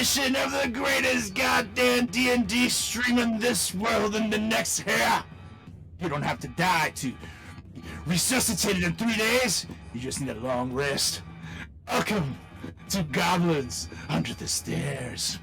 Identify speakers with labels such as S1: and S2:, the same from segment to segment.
S1: edition of the greatest goddamn D&D stream in this world and the next here. You don't have to die to resuscitate it in 3 days. You just need a long rest. Welcome to Goblins Under the Stairs.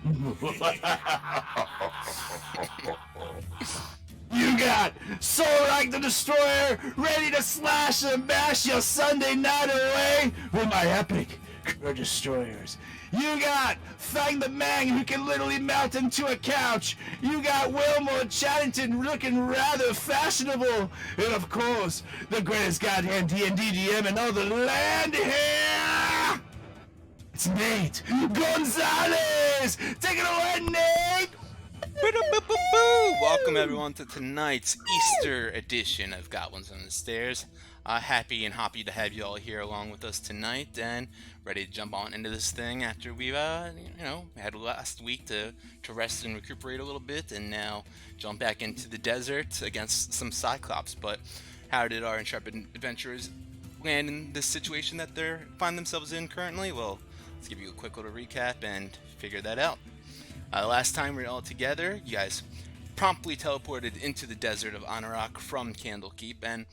S1: You got Solrak the Destroyer ready to slash and bash your Sunday night away with my epic Crew Destroyers. You got Fang the Man who can literally melt into a couch. You got Wilmore Chaddington looking rather fashionable. And of course, the greatest goddamn D&D DM in all the land here. It's Nate Gonzalez. Take it away, Nate.
S2: Welcome everyone to tonight's Easter edition of Goblins on the Stairs. Happy and happy to have you all here along with us tonight and ready to jump on into this thing after we've had last week to rest and recuperate a little bit, and now jump back into the desert against some Cyclops. But how did our intrepid adventurers land in this situation that they find themselves in currently? Well, let's give you a quick little recap and figure that out. Last time we were all together, you guys promptly teleported into the desert of Anorak from Candlekeep, and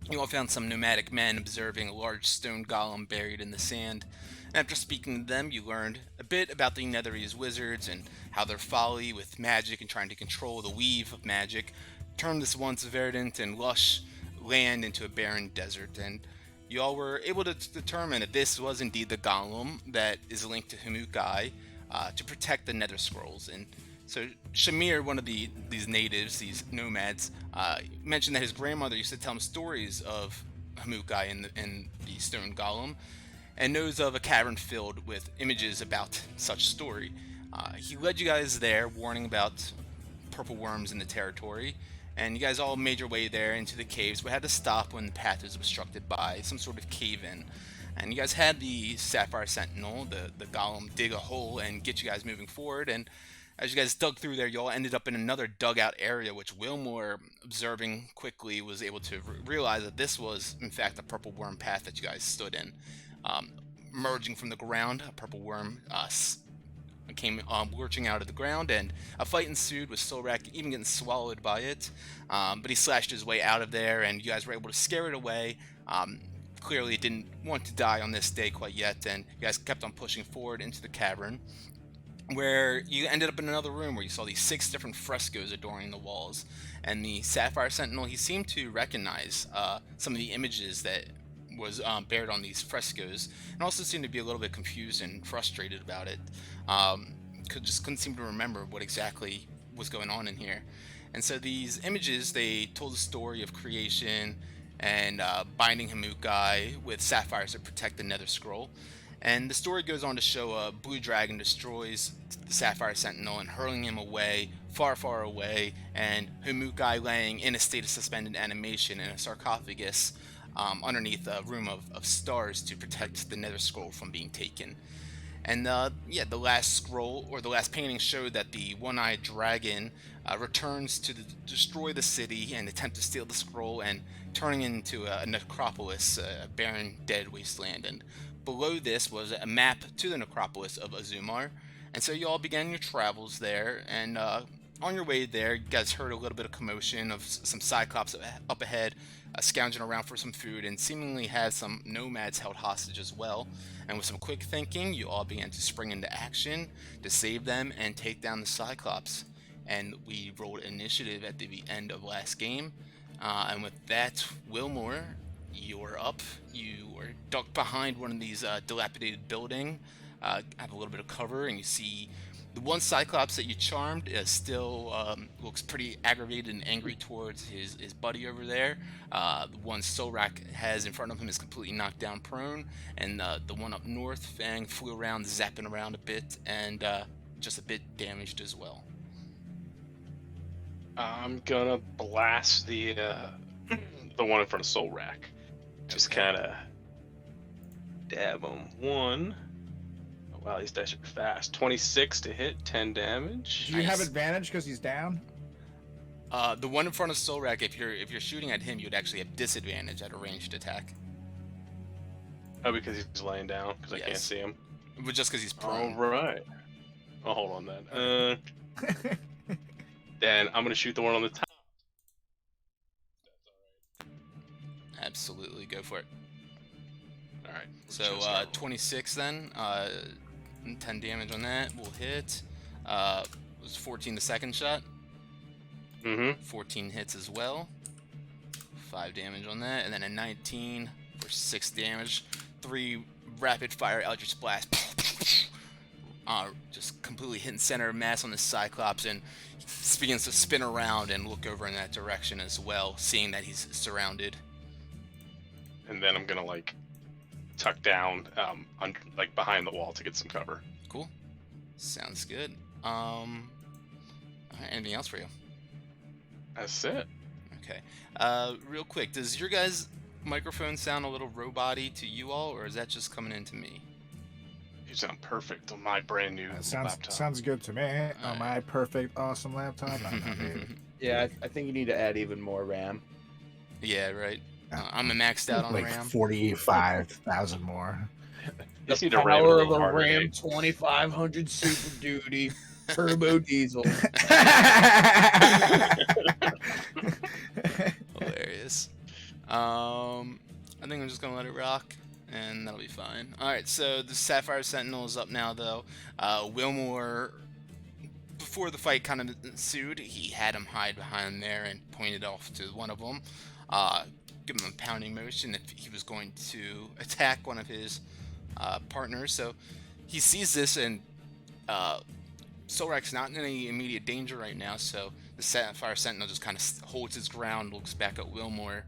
S2: you all found some nomadic men observing a large stone golem buried in the sand. And after speaking to them, you learned a bit about the Netherese wizards and how their folly with magic and trying to control the weave of magic turned this once verdant and lush land into a barren desert. And you all were able to determine that this was indeed the golem that is linked to Hamukai to protect the Nether Scrolls. And so Shamir, one of these natives, these nomads, mentioned that his grandmother used to tell him stories of Hamukai and the stone golem, and knows of a cavern filled with images about such story. He led you guys there, warning about purple worms in the territory, and you guys all made your way there into the caves, but had to stop when the path was obstructed by some sort of cave-in. And you guys had the Sapphire Sentinel, the golem, dig a hole and get you guys moving forward. And as you guys dug through there, you all ended up in another dugout area, which Wilmore, observing quickly, was able to realize that this was, in fact, the purple worm path that you guys stood in. Emerging from the ground, a purple worm came lurching out of the ground, and a fight ensued with Solrak even getting swallowed by it. But he slashed his way out of there, and you guys were able to scare it away. Clearly it didn't want to die on this day quite yet, and you guys kept on pushing forward into the cavern, where you ended up in another room where you saw these 6 different frescoes adorning the walls. And the Sapphire Sentinel, he seemed to recognize some of the images that was bared on these frescoes, and also seemed to be a little bit confused and frustrated about it. Just couldn't seem to remember what exactly was going on in here. And so these images, they told the story of creation and binding Hamukai with sapphires to protect the Nether Scroll. And the story goes on to show a blue dragon destroys the Sapphire Sentinel and hurling him away, far, far away, and Hamukai laying in a state of suspended animation in a sarcophagus underneath a room of stars to protect the Nether Scroll from being taken. And the last scroll, or the last painting, showed that the one-eyed dragon returns to destroy the city and attempt to steal the scroll, and turning into a necropolis, a barren, dead wasteland. And below this was a map to the necropolis of Azumar. And so you all began your travels there, and on your way there, you guys heard a little bit of commotion of some Cyclops up ahead, scounging around for some food, and seemingly had some nomads held hostage as well. And with some quick thinking, you all began to spring into action to save them and take down the Cyclops. And we rolled initiative at the end of last game. And with that, Wilmore, you're up. You are ducked behind one of these dilapidated building, have a little bit of cover, and you see the one Cyclops that you charmed still looks pretty aggravated and angry towards his buddy over there. The one Solrak has in front of him is completely knocked down prone, and the one up north, Fang, flew around, zapping around a bit, and just a bit damaged as well.
S3: I'm gonna blast the one in front of Solrak. Just kind of dab him. 1. Oh, wow, these dice are fast. 26 to hit, 10 damage.
S1: Do you have advantage because he's down?
S2: The one in front of Solrak, if you're shooting at him, you'd actually have disadvantage at a ranged attack.
S3: Oh, because he's laying down, because I can't see him.
S2: But just because he's prone.
S3: All right. Oh, hold on then. Then I'm gonna shoot the one on the top.
S2: Absolutely, go for it.
S3: All right.
S2: So 26 then, 10 damage on that will hit. Was 14 the second shot. 14 hits as well. 5 damage on that, and then a 19 for 6 damage. 3 rapid fire Eldritch Blast. Just completely hitting center of mass on the Cyclops, and he begins to spin around and look over in that direction as well, seeing that he's surrounded.
S3: And then I'm gonna like tuck down, under, like behind the wall to get some cover.
S2: Cool. Sounds good. Alright, anything else for you?
S3: That's it.
S2: Okay. Real quick, does your guys' microphone sound a little robot-y to you all, or is that just coming in to me?
S3: You sound perfect on my brand new laptop.
S4: Sounds good to me. On my perfect, awesome laptop.
S5: Yeah, I think you need to add even more RAM.
S2: Yeah, right. I'm maxed out on
S4: like
S2: RAM.
S4: 45,000 more.
S3: You just need
S5: The
S3: to ram it a
S5: power of
S3: little
S5: a
S3: harder,
S5: RAM
S3: Nate.
S5: 2500 Super Duty Turbo Diesel.
S2: Hilarious. I think I'm just gonna let it rock, and that'll be fine. Alright, so the Sapphire Sentinel is up now, though. Wilmore, before the fight kind of ensued, he had him hide behind there and pointed off to one of them. Give him a pounding motion if he was going to attack one of his partners. So he sees this, and Solrak's not in any immediate danger right now, so the Sapphire Sentinel just kind of holds his ground, looks back at Wilmore,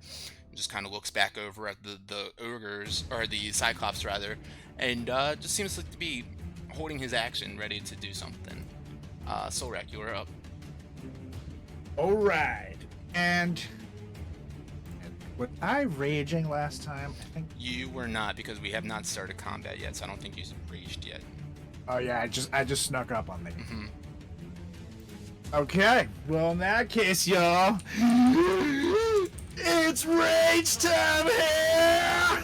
S2: just kind of looks back over at the ogres, or the Cyclops rather, and just seems like to be holding his action, ready to do something. Solrak, you're up.
S4: All right. And was I raging last time? I think.
S2: You were not, because we have not started combat yet, so I don't think you raged yet.
S4: Oh yeah, I just snuck up on me. Okay. Well, in that case, y'all, it's rage time here.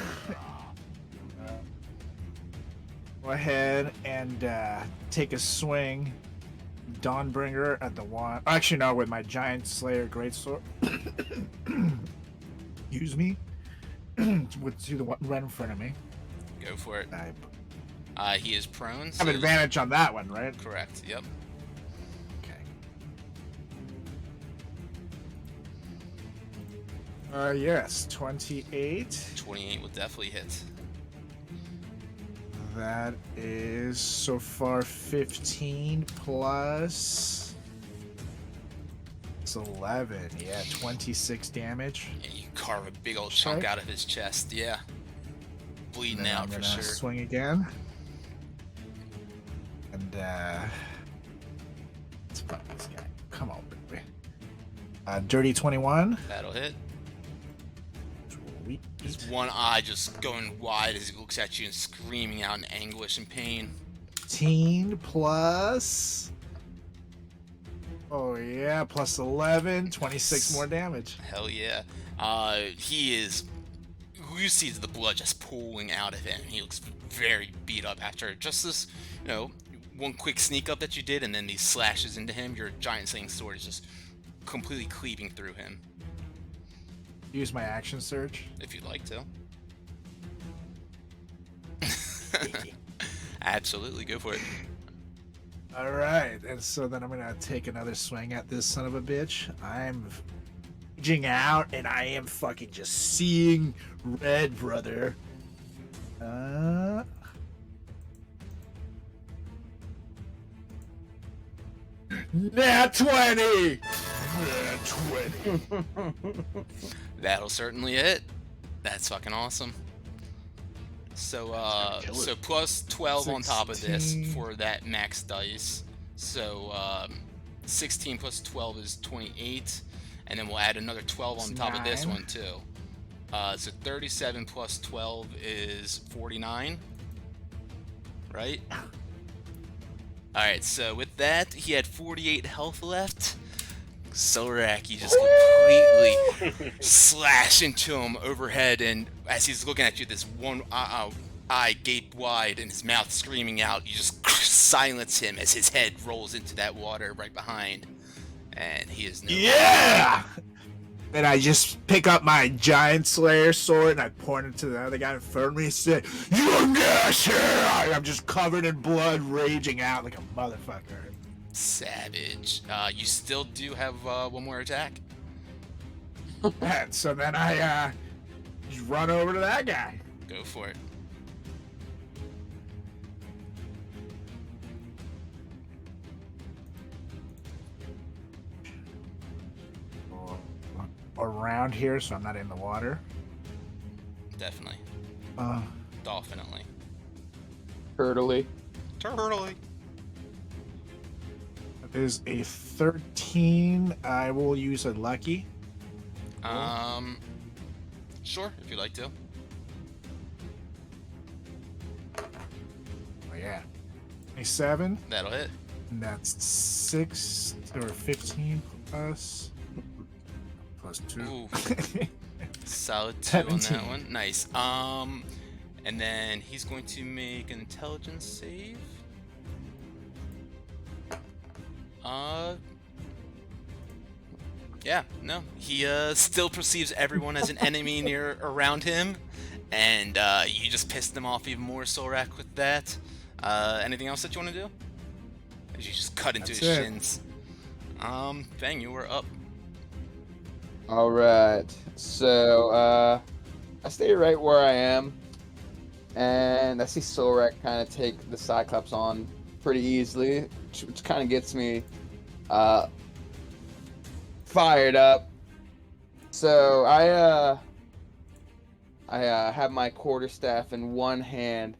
S4: Go ahead and take a swing, Dawnbringer at the one. Actually, no, with my Giant Slayer Greatsword. Use me. To the one right in front of me.
S2: Go for it. He is prone.
S4: I
S2: So
S4: have advantage on that one, right?
S2: correct. Yep.
S4: Okay. Yes, 28.
S2: 28 will definitely hit.
S4: That is so far 15 plus. It's 11. Yeah, 26 damage.
S2: And you carve a big old chunk
S4: Right.
S2: out of his chest. Yeah. Bleeding
S4: Then
S2: out
S4: I'm
S2: for
S4: gonna
S2: sure.
S4: swing again. And let's fuck this guy. Come on, baby. Dirty 21.
S2: That'll hit.
S4: Sweet.
S2: His one eye just going wide as he looks at you and screaming out in anguish and pain.
S4: 15 plus. Oh yeah, plus 11, 26 more damage.
S2: Hell yeah. He is. You see the blood just pooling out of him. He looks very beat up after just this, one quick sneak up that you did, and then these slashes into him. Your giant sling sword is just completely cleaving through him.
S4: Use my action surge.
S2: If you'd like to. Absolutely, go for it.
S4: All right, and so then I'm gonna take another swing at this son of a bitch. I'm raging out, and I am fucking just seeing red, brother. Nat 20. Nat 20.
S2: That'll certainly hit. That's fucking awesome. So so plus 12 on top of this
S4: 16.
S2: for that max dice. So 16 plus 12 is 28, and then we'll add another 12 on top of this
S4: 9.
S2: one too. So 37 plus 12 is 49, right? Alright, so with that, he had 48 health left. Solrak, you just completely slash into him overhead, and as he's looking at you, this one eye gape wide and his mouth screaming out. You just silence him as his head rolls into that water right behind, and he is no
S4: Yeah! Then I just pick up my giant slayer sword and I point it to the other guy in front of me and say, "You guys here!" I'm just covered in blood, raging out like a motherfucker.
S2: savage. You still do have one more attack.
S4: And so then I just run over to that guy.
S2: Go for it.
S4: Around here, so I'm not in the water.
S2: Definitely. Dolphinately.
S5: Turtley.
S2: Turtley.
S4: That is a 13. I will use a lucky.
S2: Sure, if you'd like to.
S4: Oh yeah. 27.
S2: That'll hit.
S4: And that's 6 or 15 plus 2.
S2: Ooh. Solid 2 on that
S4: 17.
S2: one. Nice. And then he's going to make an intelligence save. Yeah, no. He still perceives everyone as an enemy near around him, and you just pissed him off even more, Solrak, with that. Anything else that you want to do? As you just cut into
S4: That's
S2: his
S4: it.
S2: shins. Fang, you were up.
S5: All right. So I stay right where I am, and I see Solrak kind of take the Cyclops on pretty easily, which kind of gets me fired up. So I have my quarterstaff in one hand,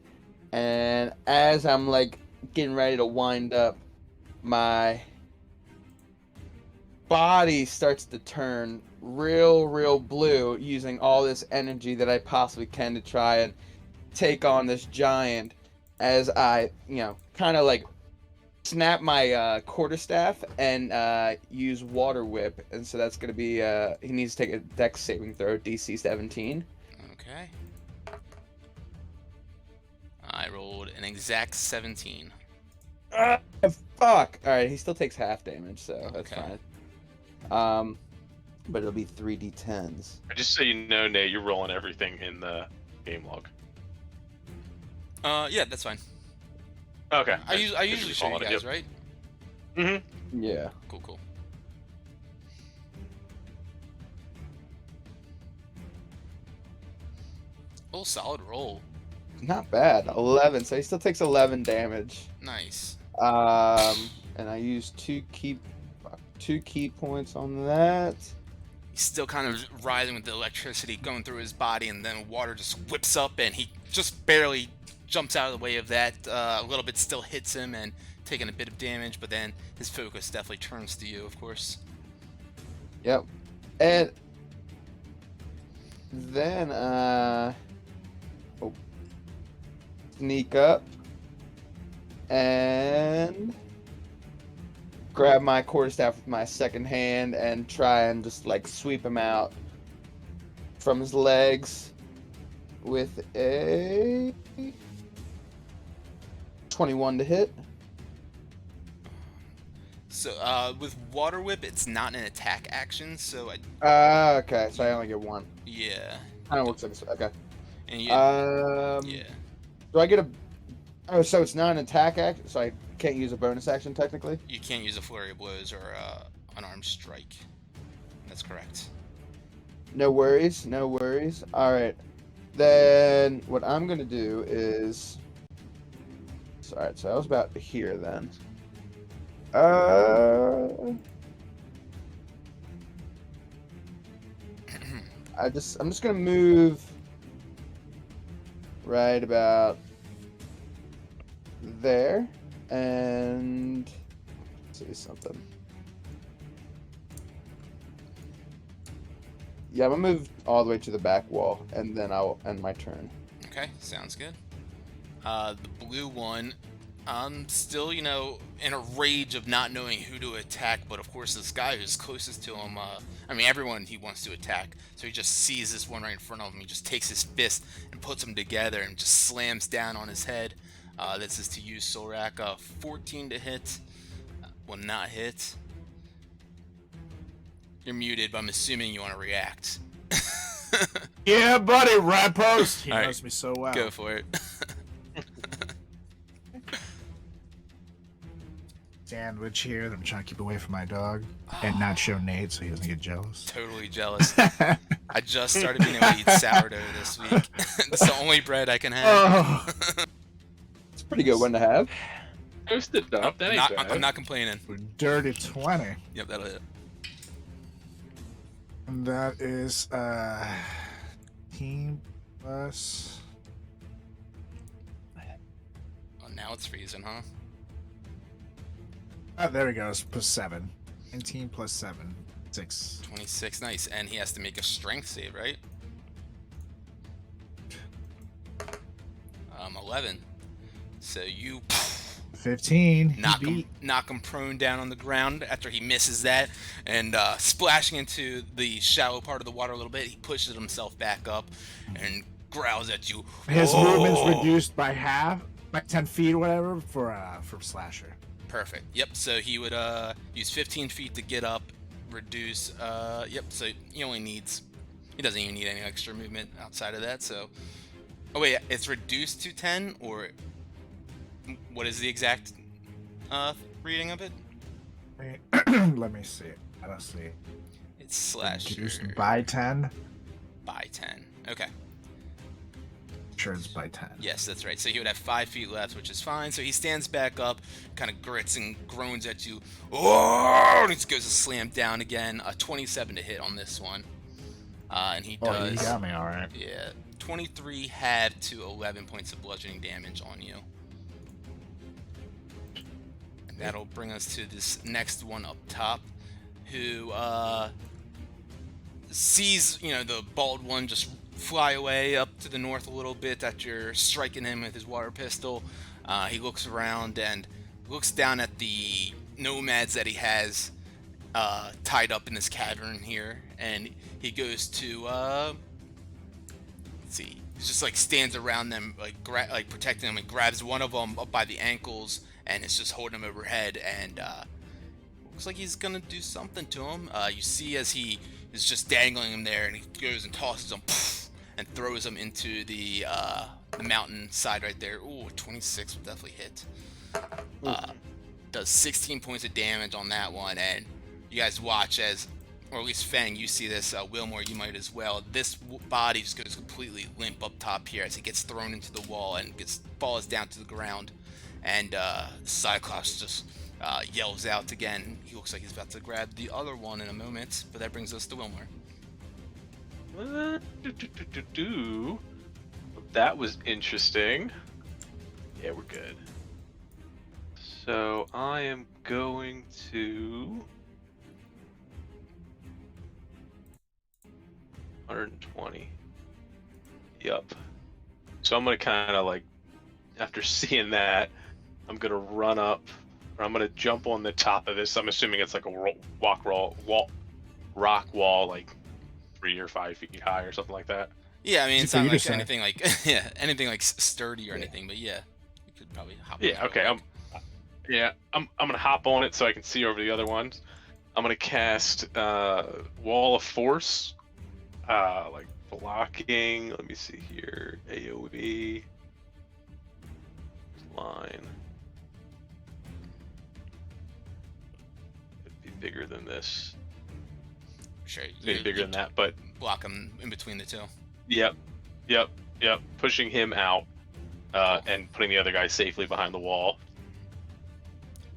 S5: and as I'm like getting ready to wind up, my body starts to turn real blue, using all this energy that I possibly can to try and take on this giant, as I, kind of like snap my quarterstaff and use water whip. And so that's going to be, he needs to take a dex saving throw, DC 17.
S2: Okay. I rolled an exact 17.
S5: Fuck! Alright, he still takes half damage, so that's
S2: Okay.
S5: fine. But it'll be 3d10s.
S3: Just so you know, Nate, you're rolling everything in the game log.
S2: Yeah, that's fine.
S3: Okay.
S2: I usually show you guys, right?
S3: Mm-hmm.
S5: Yeah.
S2: Cool. Oh, solid roll.
S5: Not bad. 11, so he still takes 11 damage.
S2: Nice.
S5: And I used two key points on that.
S2: He's still kind of writhing with the electricity going through his body, and then water just whips up, and he just barely jumps out of the way of that. A little bit still hits him, and taking a bit of damage, but then his focus definitely turns to you, of course.
S5: Yep. And then sneak up and grab my quarterstaff with my second hand and try and just like sweep him out from his legs with a 21 to hit.
S2: So, with Water Whip, it's not an attack action, so
S5: Okay, so I only get one.
S2: yeah.
S5: Kind of looks like this. Okay.
S2: And you, yeah.
S5: Do I get a? Oh, so it's not an attack action, so I can't use a bonus action technically.
S2: You can't use a Flurry of Blows or an Armed Strike. That's correct.
S5: No worries, no worries. All right, then what I'm gonna do is. All right, so I was about here then. I'm just gonna move right about there and see something. Yeah, I'm gonna move all the way to the back wall, and then I'll end my turn.
S2: Okay, sounds good. The blue one I'm still, you know, in a rage of not knowing who to attack, but of course this guy who's closest to him, I mean everyone he wants to attack, so he just sees this one right in front of him, he just takes his fist and puts them together and just slams down on his head. This is to use Soul Rack. 14 to hit, will not hit. You're muted, but I'm assuming you want to react.
S4: Yeah, buddy, rat post. He
S2: All right,
S4: knows me so well.
S2: Go for it.
S4: Sandwich here. I'm trying to keep away from my dog and not show Nate so he doesn't get jealous.
S2: Totally jealous. I just started being able to eat sourdough this week. That's the only bread I can have.
S4: Oh,
S5: It's a pretty good one to have.
S3: Toasted up. That ain't bad.
S2: I'm not complaining.
S4: dirty 20.
S2: Yep, that'll hit.
S4: And that is team plus.
S2: Oh, now it's freezing, huh?
S4: Oh, there we go. It's plus 7. 19 plus 7. 6.
S2: 26, nice. And he has to make a strength save, right? 11. So you
S4: 15. He
S2: knock
S4: beat.
S2: him prone down on the ground after he misses that, and splashing into the shallow part of the water a little bit, he pushes himself back up and growls at you.
S4: His
S2: "Whoa!"
S4: movement's reduced by half, like 10 feet or whatever, for Slasher.
S2: Perfect. Yep. So he would use 15 feet to get up, reduce. Yep. So he only needs. He doesn't even need any extra movement outside of that. So. Oh wait, it's reduced to 10, or what is the exact reading of it?
S4: Let me see. I don't see.
S2: It's slash
S4: Reduced by 10.
S2: by 10. Okay.
S4: Sure, it's by 10.
S2: Yes, that's right. So he would have 5 feet left, which is fine. So he stands back up, kind of grits and groans at you. Oh! And he just goes to slam down again. 27 to hit on this one. And he does.
S4: Oh, you got me, all right.
S2: Yeah. 23 halved to 11 points of bludgeoning damage on you. And that'll bring us to this next one up top, who sees, you know, the bald one just fly away up to the north a little bit after striking him with his water pistol. He looks around and looks down at the nomads that he has tied up in this cavern here, and he goes to let's see, he just like stands around them, like protecting them, and grabs one of them up by the ankles and is just holding him overhead, and looks like he's gonna do something to him. You see as he is just dangling him there, and he goes and tosses him and throws him into the mountain side right there. Ooh, 26 will definitely hit. Does 16 points of damage on that one, and you guys watch as, or at least Fang, you see this, Wilmore, you might as well. This body just goes completely limp up top here as it gets thrown into the wall and falls down to the ground. And Cyclops just yells out again. He looks like he's about to grab the other one in a moment, but that brings us to Wilmore.
S3: That was interesting. Yeah, we're good. So I am going to 120. Yep. So I'm gonna kind of like, after seeing that, I'm gonna run up, or I'm gonna jump on the top of this. I'm assuming it's like a rock wall, like 3 or 5 feet high or something like that.
S2: Yeah, I mean, it's
S4: For
S2: not
S4: you to
S2: like
S4: say.
S2: anything like anything like sturdy or anything, but yeah, you could probably hop.
S3: Yeah.
S2: on
S3: Okay. I'm gonna hop on it so I can see over the other ones. I'm gonna cast Wall of Force, like blocking. Let me see here. AOE line. It'd be bigger than this.
S2: Sure,
S3: Maybe bigger than that, but
S2: block him in between the two.
S3: yep. Pushing him out, and putting the other guy safely behind the wall.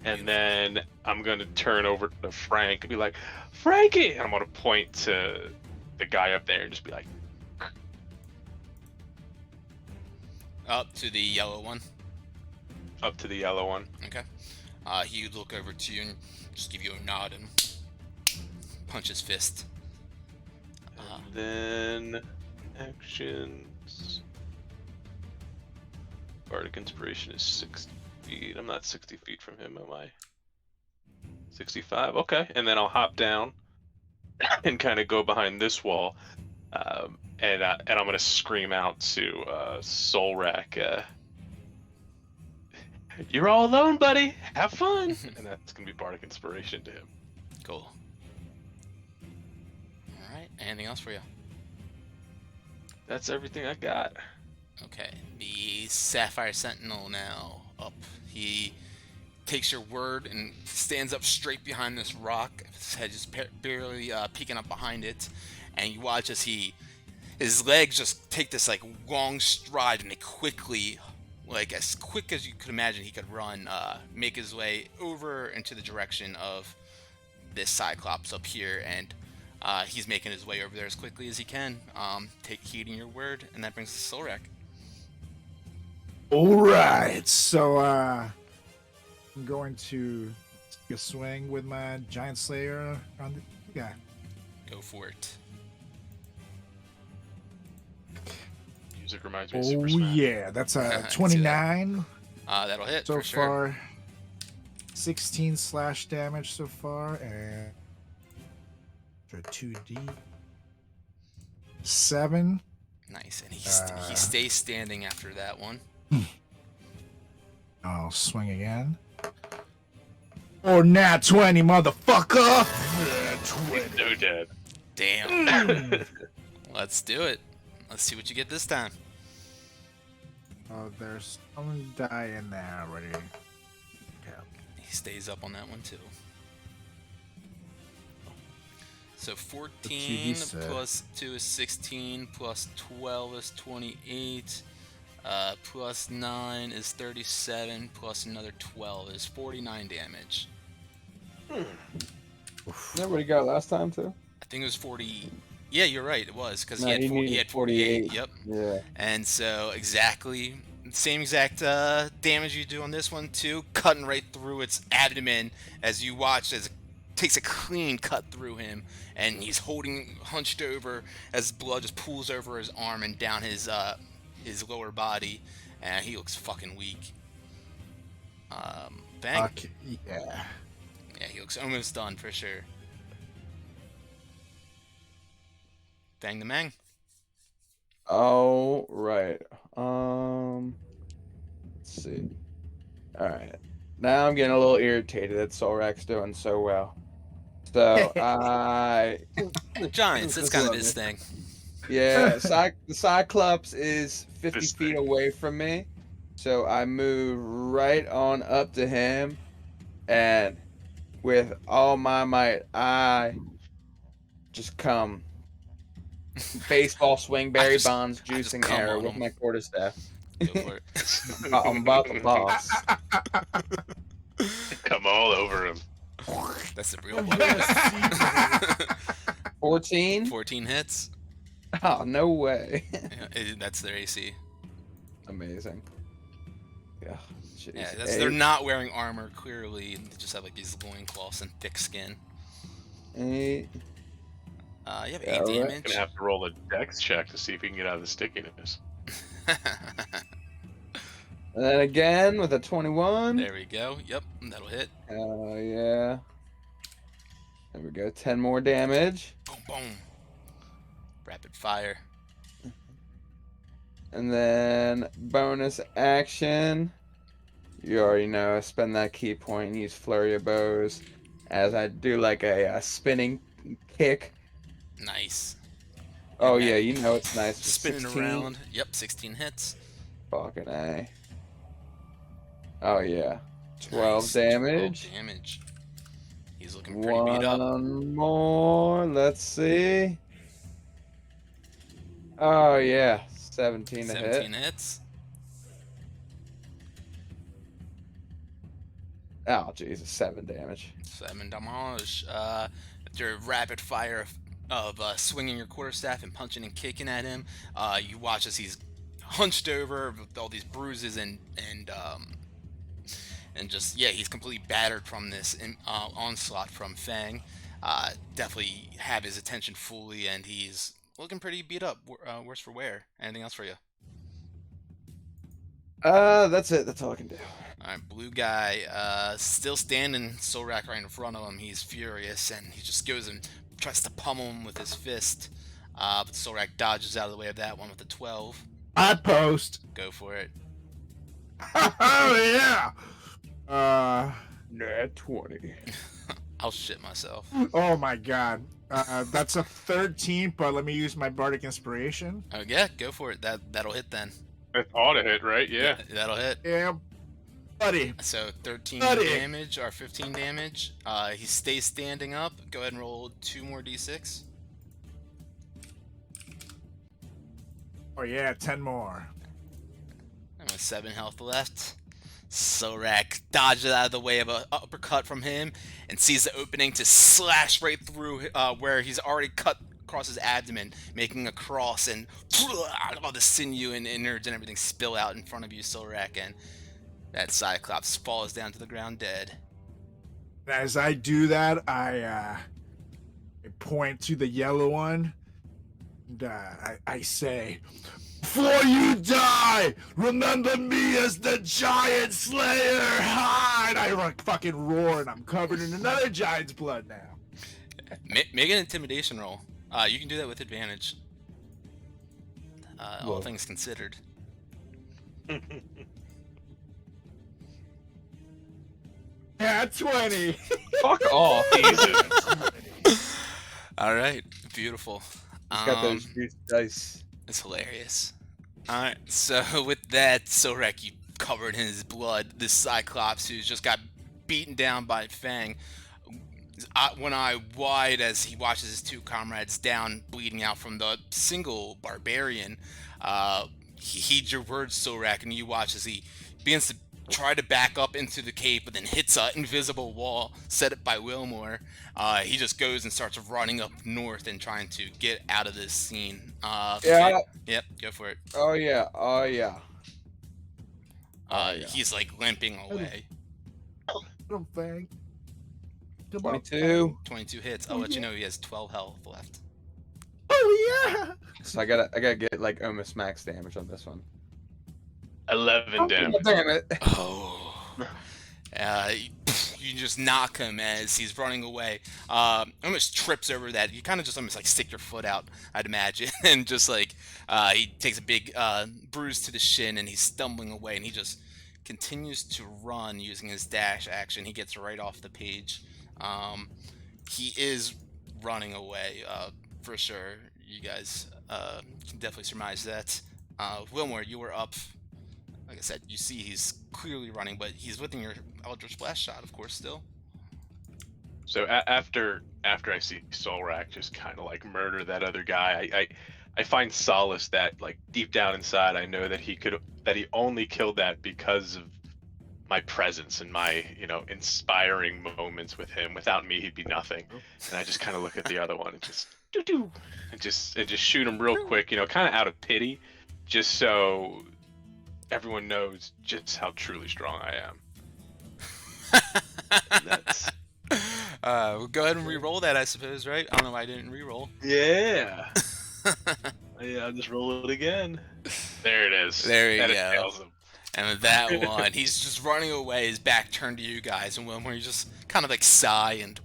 S3: And then I'm gonna turn over to Frank and be like, Frankie! And I'm gonna point to the guy up there and just be like,
S2: Up to the yellow one.
S3: up to the yellow one.
S2: Okay. He would look over to you and just give you a nod and punch his fist.
S3: Then actions. Bardic Inspiration is 60. feet. I'm not 60 feet from him, am I? 65. Okay, and then I'll hop down and kind of go behind this wall, and I'm gonna scream out to Solrak, "You're all alone, buddy. Have fun." And that's gonna be bardic inspiration to him.
S2: Cool. All right. Anything else for you?
S3: That's everything I got.
S2: Okay. The Sapphire Sentinel now up. He takes your word and stands up straight behind this rock. His head just barely peeking up behind it, and you watch as his legs just take this like long stride, and they quickly, like as quick as you could imagine he could run, make his way over into the direction of this Cyclops up here, and he's making his way over there as quickly as he can. Heeding your word, and that brings us to Solrak.
S4: All right, so I'm going to take a swing with my Giant Slayer on the guy.
S2: Go for it.
S3: Music reminds me of
S4: Oh
S3: Super Smash.
S4: yeah, that's a
S2: I can see
S4: 29
S2: That'll hit
S4: so
S2: for sure.
S4: far. 16 slash damage so far, and 2d 7.
S2: Nice, and he stays standing after that one.
S4: I'll swing again. Oh, nat 20, motherfucker!
S3: No dead.
S2: Damn. Let's do it. Let's see what you get this time.
S4: Oh, there's some die in there already. Okay.
S2: He stays up on that one too. So 14
S4: 2d6.
S2: plus 2 is 16, plus 12 is 28, plus 9 is 37, plus another 12 is 49 damage.
S5: That what he got last time too.
S2: I think it was 40. Yeah, you're right. It was because
S5: No,
S2: he
S5: needed
S2: had 48.
S5: 48.
S2: Yep.
S5: Yeah.
S2: And so exactly same exact damage you do on this one too, cutting right through its abdomen as you watch as it takes a clean cut through him, and he's hunched over as blood just pools over his arm and down his lower body, and he looks fucking weak. Bang.
S4: Okay, yeah.
S2: Yeah, he looks almost done for sure. Bang the Mang.
S5: Oh, right. Let's see. All right. Now I'm getting a little irritated that Solrak's doing so well. So
S2: The Giants, that's kind of his thing.
S5: yeah, the Cyclops is 50
S3: This
S5: feet
S3: thing.
S5: away from me. So I move right on up to him, and with all my might, I just come baseball swing, Barry
S2: just-
S5: Bonds,
S2: I just
S5: juicing
S2: come
S5: arrow
S2: on
S5: with
S2: him.
S5: my quarterstaff.
S2: Go for it.
S5: I'm about to boss.
S3: Come all over him.
S2: That's the real one.
S5: 14?
S2: 14 hits.
S5: Oh, no way.
S2: Yeah, that's their AC.
S5: Amazing. Yeah, jeez.
S2: Yeah, they're not wearing armor, clearly. They just have like these loincloths and thick skin.
S5: 8.
S2: You have 8
S5: Yeah, right.
S2: damage.
S3: Gonna have to roll a dex check to see if he can get out of the stickiness.
S5: And then again with a 21.
S2: There we go. Yep, that'll hit.
S5: Oh, yeah. There we go. 10 more damage.
S2: Boom, boom. Rapid fire.
S5: And then bonus action. You already know. Spend that key point and use Flurry of Bows as I do like a spinning kick.
S2: Nice.
S5: Oh,
S2: And
S5: yeah.
S2: then
S5: You know it's nice.
S2: Spinning
S5: 16.
S2: around. Yep, 16 hits.
S5: Fucking A. Oh, yeah. 12
S2: Nice.
S5: damage.
S2: 12 damage. He's looking pretty beat up.
S5: One more. Let's see. Oh, yeah. 17 to hit.
S2: 17 hits.
S5: Oh, Jesus. 7 damage.
S2: 7 damage. After a rapid fire of swinging your quarterstaff and punching and kicking at him, you watch as he's hunched over with all these bruises and just, yeah, he's completely battered from this onslaught from Fang. Definitely have his attention fully, and he's looking pretty beat up, worse for wear. Anything else for you?
S5: That's it. That's all I can do.
S2: All right, blue guy, still standing, Solrak right in front of him. He's furious, and he just goes and tries to pummel him with his fist. But Solrak dodges out of the way of that one with a 12.
S4: I post.
S2: Go for it.
S4: Oh yeah.
S5: Nat 20.
S2: I'll shit myself.
S4: Oh my god. That's a 13, but let me use my bardic inspiration.
S2: Oh yeah, go for it. That'll hit then.
S3: That ought to hit, right? Yeah.
S2: That'll hit.
S4: Yeah, buddy.
S2: So 13
S4: Buddy.
S2: damage or 15 damage. He stays standing up. Go ahead and roll 2 more d6.
S4: Oh yeah, 10 more.
S2: And with 7 health left, Solrak dodges out of the way of an uppercut from him and sees the opening to slash right through where he's already cut across his abdomen, making a cross, and all the sinew and innards and everything spill out in front of you, Solrak, and that Cyclops falls down to the ground dead.
S4: As I do that, I point to the yellow one, and I say, "Before you die, remember me as the Giant Slayer!" Ha! And I fucking roar, and I'm covered in another giant's blood now.
S2: Make an intimidation roll. You can do that with advantage. All things considered.
S4: Yeah, 20.
S5: Fuck off.
S3: Jesus.
S2: All right, beautiful.
S5: Got those juice dice.
S2: It's hilarious. Alright, so with that, Solrak, you covered in his blood, this Cyclops who's just got beaten down by Fang, one eye wide as he watches his 2 comrades down, bleeding out from the single barbarian. He heeds your words, Solrak, and you watch as he begins to try to back up into the cave, but then hits an invisible wall set up by Wilmore. He just goes and starts running up north and trying to get out of this scene.
S5: Yeah.
S2: Yep, go for it.
S5: Oh yeah. Oh yeah.
S2: He's like limping away.
S4: Little Fang. Come on,
S5: 22.
S2: 22 hits. I'll let you know he has 12 health left.
S4: Oh yeah.
S5: So I gotta get like almost max damage on this one.
S3: 11 damage.
S5: Damn it.
S2: Oh. You just knock him as he's running away. Almost trips over that. You kind of just almost like stick your foot out, I'd imagine, and just like he takes a big bruise to the shin, and he's stumbling away, and he just continues to run using his dash action. He gets right off the page. He is running away for sure. You guys can definitely surmise that. Wilmore, you were up. Like I said, you see he's clearly running, but he's within your Eldritch Blast shot, of course, still.
S3: So after I see Solrak just kind of like murder that other guy, I find solace that like deep down inside I know that he only killed that because of my presence and my inspiring moments with him. Without me, he'd be nothing. And I just kind of look at the other one and just and just shoot him real quick, kind of out of pity, just so everyone knows just how truly strong I am. That's...
S2: We'll go ahead and re-roll that, I suppose, right? I don't know why I didn't re-roll.
S3: Yeah. Yeah, I'll just roll it again. There it is.
S2: There you
S3: that
S2: go.
S3: Nails him.
S2: And with that one, he's just running away, his back turned to you guys, and Wilmore, you just kind of like sigh and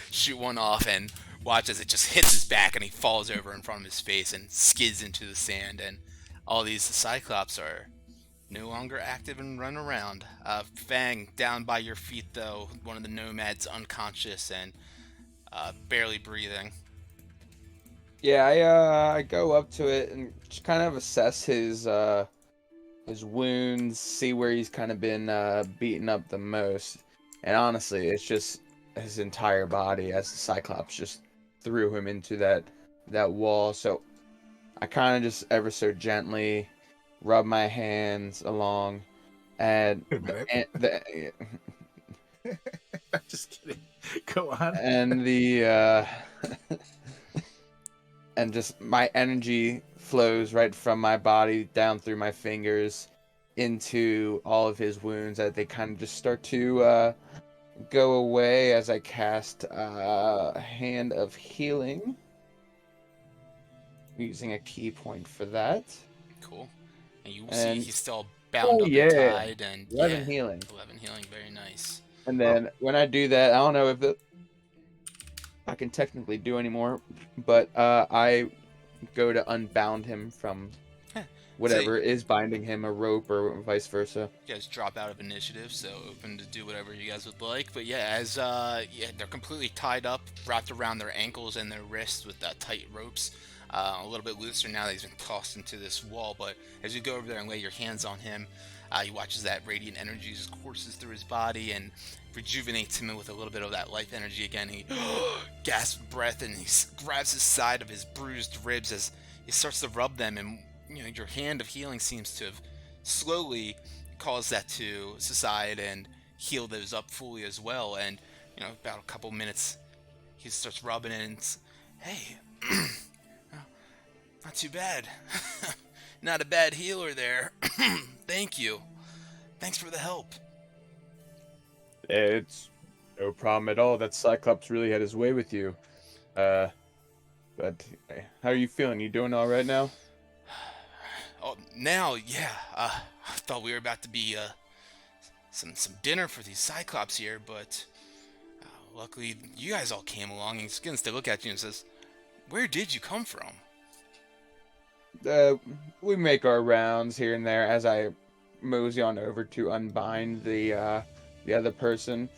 S2: shoot one off, and watch as it just hits his back, and he falls over in front of his face and skids into the sand, and all these Cyclops are no longer active and run around. Fang, down by your feet though, one of the nomads unconscious and barely breathing.
S5: Yeah, I go up to it and just kind of assess his wounds, see where he's kind of been beaten up the most. And honestly, it's just his entire body, as the Cyclops just threw him into that wall. So I kind of just ever so gently rub my hands along, and
S4: I'm just kidding. Go on.
S5: and and just my energy flows right from my body down through my fingers into all of his wounds, that they kind of just start to go away as I cast Hand of Healing, using a key point for that.
S2: Cool. And you see he's still bound
S5: Oh,
S2: up
S5: yeah.
S2: and tied, and
S5: 11
S2: yeah,
S5: healing.
S2: 11 healing, very nice.
S5: And then when I do that, I don't know if I can technically do anymore, but I go to unbound him from
S2: Heh.
S5: whatever is binding him, a rope or vice versa.
S2: You guys drop out of initiative, so open to do whatever you guys would like. But yeah, as they're completely tied up, wrapped around their ankles and their wrists with tight ropes. A little bit looser now that he's been tossed into this wall. But as you go over there and lay your hands on him, you watch as that radiant energy just courses through his body and rejuvenates him with a little bit of that life energy again. He gasps breath and he grabs his side of his bruised ribs as he starts to rub them, and your hand of healing seems to have slowly caused that to subside and heal those up fully as well. And about a couple minutes, he starts rubbing it and hey, not too bad. Not a bad healer there. Thank you. Thanks for the help.
S5: It's no problem at all. That Cyclops really had his way with you. But how are you feeling? You doing all right now?
S2: Oh, now, yeah. I thought we were about to be some dinner for these Cyclops here, but luckily you guys all came along. And he begins to look at you and says, "Where did you come from?"
S5: We make our rounds here and there as I mosey on over to unbind the other person.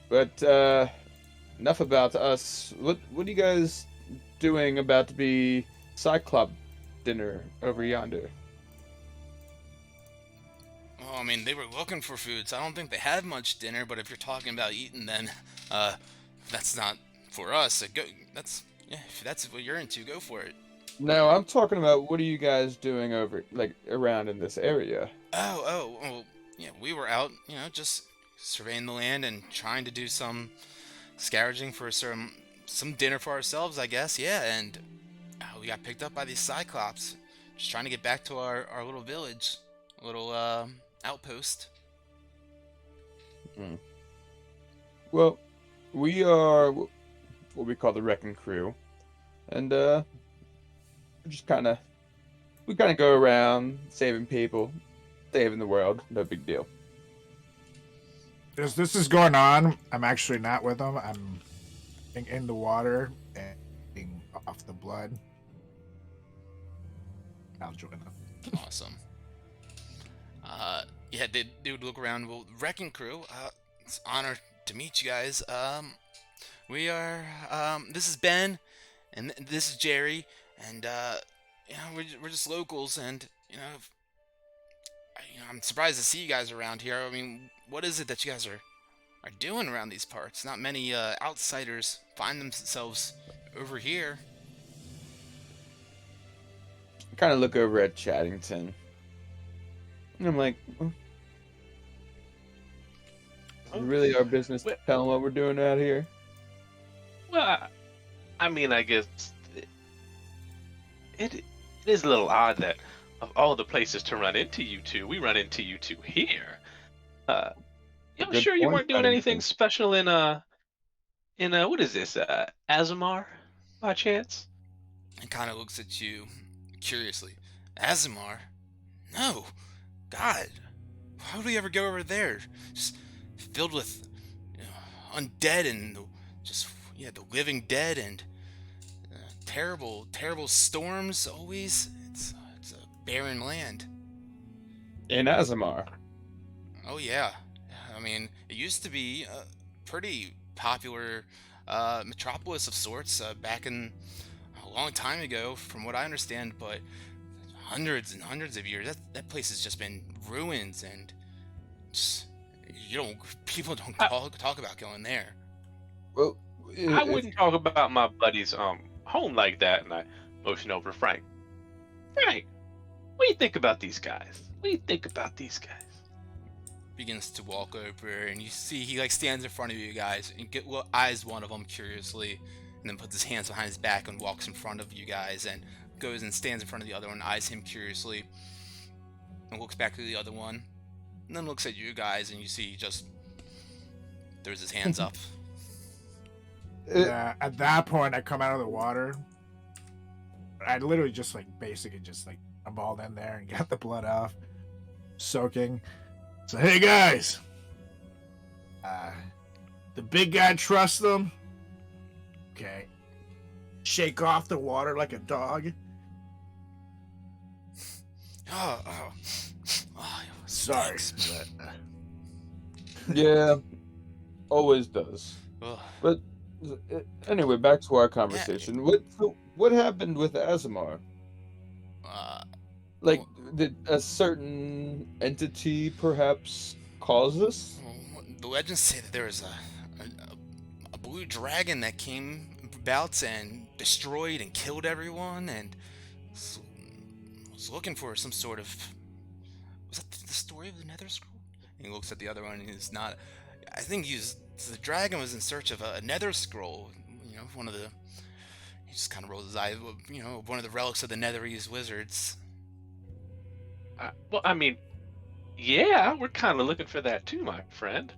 S5: But enough about us. What are you guys doing about to be Cyclops dinner over yonder?
S2: Well, I mean, they were looking for food, so I don't think they had much dinner. But if you're talking about eating, then that's not for us. So if that's what you're into, go for it.
S5: No, I'm talking about what are you guys doing around in this area?
S2: Well, yeah, we were out, just surveying the land and trying to do some scavenging for some dinner for ourselves, I guess. Yeah, and we got picked up by these Cyclops, just trying to get back to our little village, little outpost.
S5: Well, we are what we call the Wrecking Crew, and we kind of go around saving people, saving the world. No big deal.
S4: As this is going on, I'm actually not with them. I'm in the water and getting off the blood. I'll join them.
S2: Awesome. Yeah, they would look around. Well, Wrecking Crew, it's an honor to meet you guys. We are, this is Ben, and this is Jerry, and, we're just locals, and, I'm surprised to see you guys around here. I mean, what is it that you guys are doing around these parts? Not many, outsiders find themselves over here.
S5: I kind of look over at Chaddington, and I'm like, is it really our business to tell them what we're doing out here?
S3: Well, I mean, I guess it is a little odd that of all the places to run into you two, we run into you two here. I'm
S5: Good
S3: sure you
S5: point,
S3: weren't doing
S5: Paddington.
S3: anything special in what is this, Azamar, by chance?
S2: And kind of looks at you curiously. Azamar? No. God. How would we ever go over there? Just filled with undead and the living dead and terrible storms always. It's a barren land.
S5: In Azamar.
S2: Oh yeah. I mean, it used to be a pretty popular metropolis of sorts back in a long time ago, from what I understand, but hundreds and hundreds of years, that place has just been ruins, and people don't talk about going there.
S5: Well,
S3: I wouldn't talk about my buddy's home like that, and I motion over to Frank. Frank, what do you think about these guys?
S2: Begins to walk over, and you see he stands in front of you guys and eyes one of them curiously, and then puts his hands behind his back and walks in front of you guys and goes and stands in front of the other one, eyes him curiously, and looks back to the other one, and then looks at you guys, and you see he just throws his hands up.
S4: At that point, I come out of the water. I literally just basically just balled in there and got the blood off. soaking. So, hey guys, the big guy trusts them. Okay. Shake off the water like a dog.
S2: Oh,
S4: Sorry,
S2: stinks.
S4: but
S5: Yeah, always does.
S2: Ugh.
S5: But anyway, back to our
S2: Yeah.
S5: conversation. What happened with Azamar? Like, did a certain entity perhaps cause this?
S2: Well, the legends say that there was a blue dragon that came about and destroyed and killed everyone, and was looking for some sort of. Was that the story of the Nether Scroll? And he looks at the other one, and he's not. I think the dragon was in search of a Nether Scroll. You know, one of the. He just kind of rolls his eyes. You know, one of the relics of the Netherese wizards.
S3: Well, I mean, yeah, we're kind of looking for that too, my friend.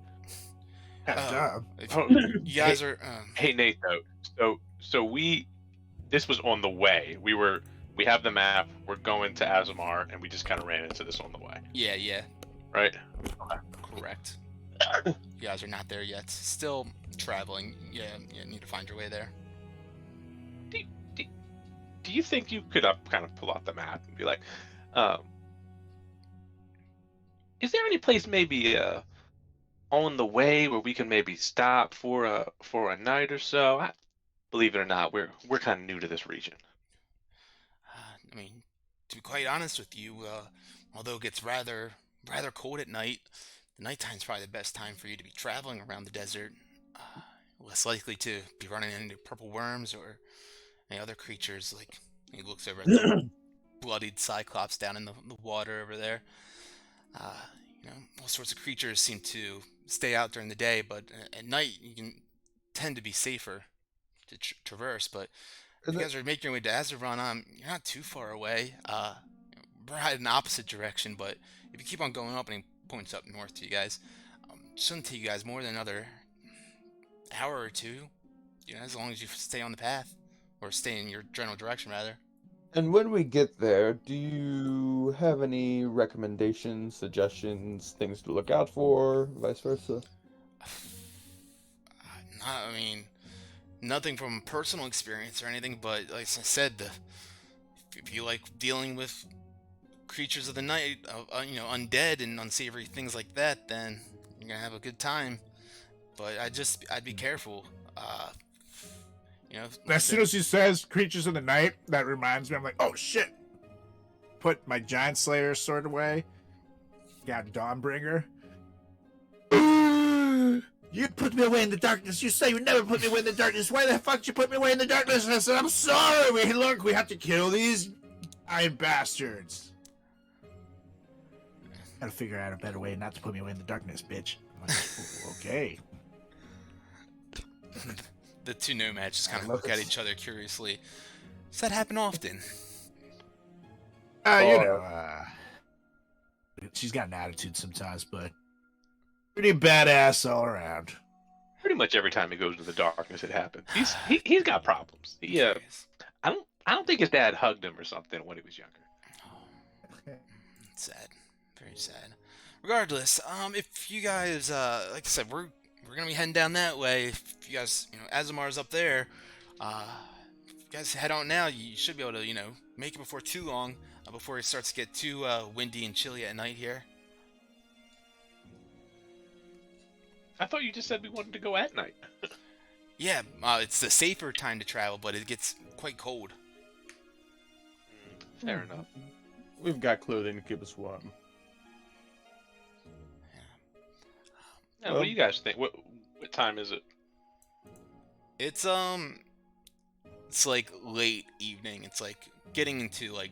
S2: If
S3: Oh,
S2: you guys are.
S3: Hey, Nate, though. So this was on the way. We have the map. We're going to Azamar, and we just kind of ran into this on the way,
S2: Yeah,
S3: right?
S2: correct. You guys are not there yet. Still traveling. Yeah, you need to find your way there.
S3: Do you think you could kind of pull out the map and be like, is there any place maybe on the way where we can maybe stop for a night or so? Believe it or not, we're kind of new to this region.
S2: I mean, to be quite honest with you, although it gets rather cold at night, the nighttime's probably the best time for you to be traveling around the desert. Less likely to be running into purple worms or any other creatures. Like, he looks over at the bloodied cyclops down in the water over there. You know, all sorts of creatures seem to stay out during the day, but at night you can tend to be safer to traverse. But if you guys are making your way to Azeron, you're not too far away. We're heading in the opposite direction, but if you keep on going up, and he points up north to you guys, it shouldn't take you guys more than another hour or two. You know, as long as you stay on the path, or stay in your general direction, rather.
S5: And when we get there, do you have any recommendations, suggestions, things to look out for, vice versa?
S2: I mean, nothing from personal experience or anything, but like I said, if you like dealing with creatures of the night, you know, undead and unsavory things like that, then you're gonna have a good time. But I'd be careful. You know, like
S4: as soon as he says creatures of the night, that reminds me, I'm like, oh shit. Put my giant slayer sword away. Got Dawnbringer. You put me away in the darkness. You say you never put me away in the darkness. Why the fuck did you put me away in the darkness? And I said, I'm sorry. We have to kill these giant bastards. Gotta figure out a better way not to put me away in the darkness, bitch. I'm like, okay.
S2: the two nomads just kind of look at each other curiously. Does that happen often?
S4: You know, she's got an attitude sometimes, but pretty badass all around.
S3: Pretty much every time he goes into the darkness, it happens. He's got problems. Yeah, I don't think his dad hugged him or something when he was younger.
S2: Sad, very sad. Regardless, if you guys, like I said, we're gonna be heading down that way. If you guys, you know, Azamar's up there. If you guys head on now, you should be able to, you know, make it before too long, before it starts to get too windy and chilly at night here.
S3: I thought you just said we wanted to go at night.
S2: Yeah, it's the safer time to travel, but it gets quite cold.
S3: Fair enough.
S5: We've got clothing to keep us warm.
S3: Yeah, what do you guys think? What time is it?
S2: It's like late evening. It's like getting into like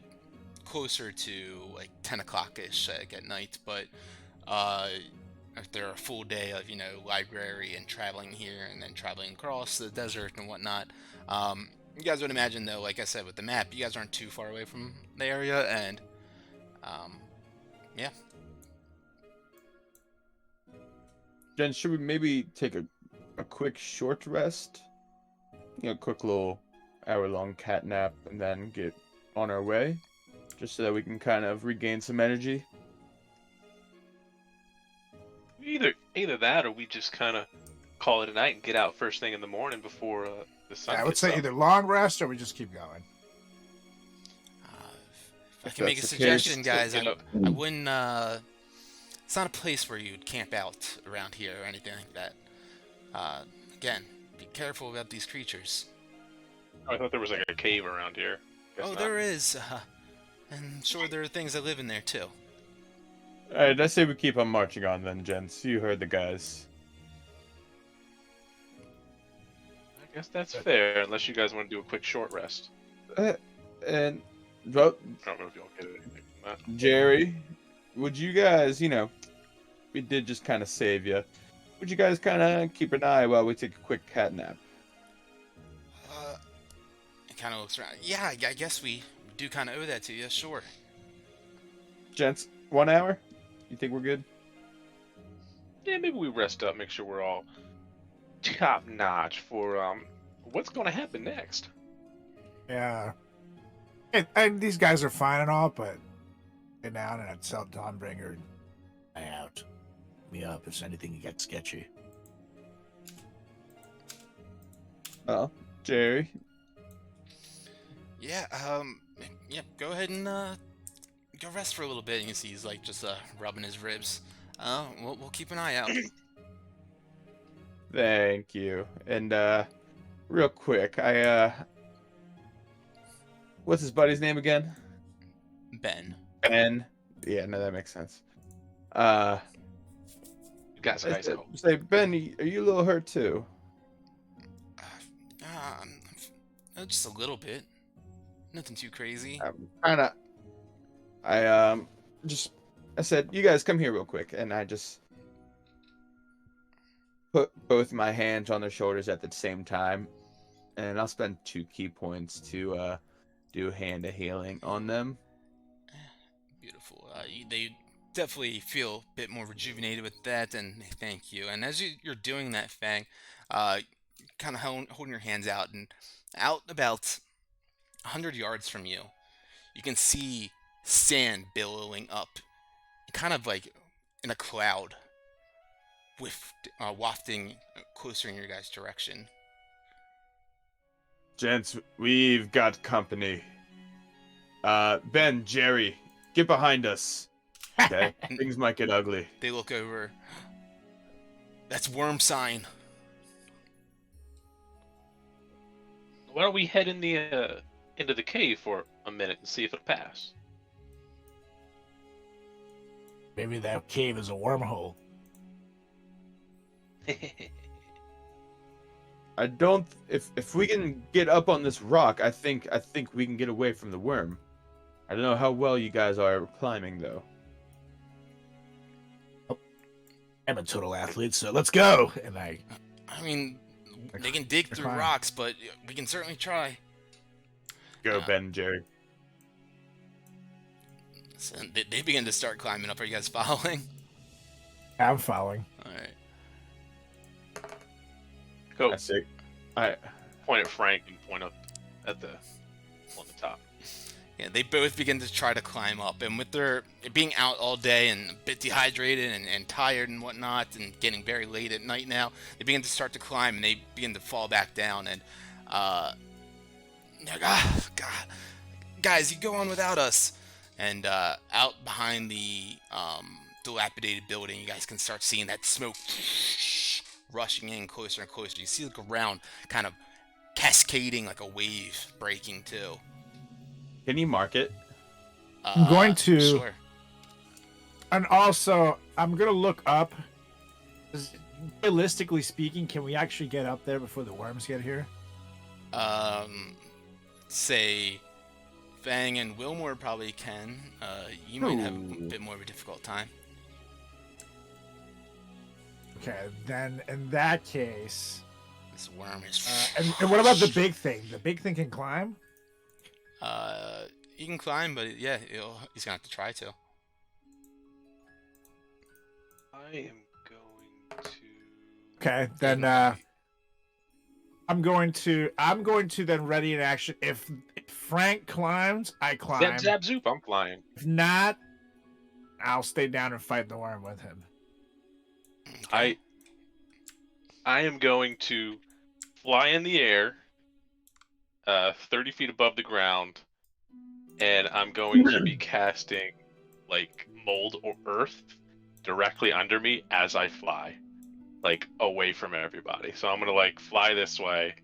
S2: closer to like 10 o'clock ish at night. But after a full day of, you know, library and traveling here and then traveling across the desert and whatnot, you guys would imagine though, like I said with the map, you guys aren't too far away from the area, and yeah.
S5: Jen, should we maybe take a quick short rest? You know, quick little hour-long cat nap and then get on our way? Just so that we can kind of regain some energy?
S3: Either that, or we just kind of call it a night and get out first thing in the morning before the sun.
S4: Yeah, I would
S3: gets
S4: say
S3: up.
S4: either long rest or we just keep going.
S2: If I
S5: If
S2: can make a
S5: that's the
S2: suggestion,
S3: case,
S2: guys,
S3: get up.
S2: I wouldn't. It's not a place where you'd camp out around here or anything like that. Again, be careful about these creatures.
S3: I thought there was like a cave around here. Guess
S2: Oh,
S3: not.
S2: there is. And sure, there are things that live in there too.
S5: Alright, I say we keep on marching on then, gents. You heard the guys.
S3: I guess that's fair, unless you guys want to do a quick short rest.
S5: And, well,
S3: I don't know if y'all get anything from that.
S5: Jerry, would you guys, we did just kind of save you. Would you guys kind of keep an eye while we take a quick cat nap?
S2: It kind of looks around. Yeah, I guess we do kind of owe that to you. Sure.
S5: Gents, 1 hour? You think we're good?
S3: Yeah, maybe we rest up, make sure we're all top notch for what's going to happen next.
S4: Yeah. And these guys are fine and all, but get down and I'd tell Dawnbringer, "Eye out. Me up if anything gets sketchy."
S5: Oh, Jerry.
S2: Yeah. Yeah. Go ahead and go rest for a little bit. And you see he's like just rubbing his ribs. We'll keep an eye out.
S5: Thank you. And, real quick, what's his buddy's name again?
S2: Ben.
S5: Ben. Yeah, no, that makes sense.
S3: You guys help.
S5: Say, Ben, are you a little hurt too?
S2: Just a little bit. Nothing too crazy.
S5: I said, you guys come here real quick, and I just put both my hands on their shoulders at the same time, and I'll spend 2 key points to do hand of healing on them.
S2: Beautiful. They definitely feel a bit more rejuvenated with that, and they thank you. And as you're doing that, Fang, kind of holding your hands out, and out about 100 yards from you, you can see sand billowing up, kind of like in a cloud, wafting closer in your guys' direction.
S5: Gents, we've got company. Ben, Jerry, get behind us. Okay, things might get ugly.
S2: They look over. That's worm sign.
S3: Why don't we head into the cave for a minute and see if it'll pass?
S4: Maybe that cave is a wormhole.
S5: I don't. If we can get up on this rock, I think we can get away from the worm. I don't know how well you guys are climbing though.
S4: I'm a total athlete, so let's go. And
S2: I mean, they can dig through
S4: fine.
S2: rocks, but we can certainly try.
S5: Go, Ben and Jerry.
S2: So they begin to start climbing up. Are you guys following?
S4: I'm following.
S2: All right.
S3: Go
S5: I see.
S3: point at Frank and point up at the on the top.
S2: Yeah, they both begin to try to climb up, and with their being out all day and a bit dehydrated and tired and whatnot, and getting very late at night now, they begin to start to climb, and they begin to fall back down, and they're like, God, guys, you go on without us. And out behind the dilapidated building, you guys can start seeing that smoke rushing in closer and closer. You see the ground kind of cascading like a wave breaking too.
S5: Can you mark it?
S4: I'm going to.
S2: Sure.
S4: And also, I'm going to look up. Realistically speaking, can we actually get up there before the worms get here?
S2: Say Fang and Wilmore probably can. You might have a bit more of a difficult time.
S4: Okay, then in that case.
S2: This worm is.
S4: And what about the big thing? The big thing can climb?
S2: You can climb, but yeah, he's gonna have to try to.
S3: I am going to.
S4: Okay, then I'm going to then ready in action. If Frank climbs, I climb.
S3: Zap zap zoop, I'm flying.
S4: If not, I'll stay down and fight the worm with him.
S3: I am going to fly in the air, 30 feet above the ground, and I'm going to be casting like mold or earth directly under me as I fly, like away from everybody. So I'm gonna like fly this way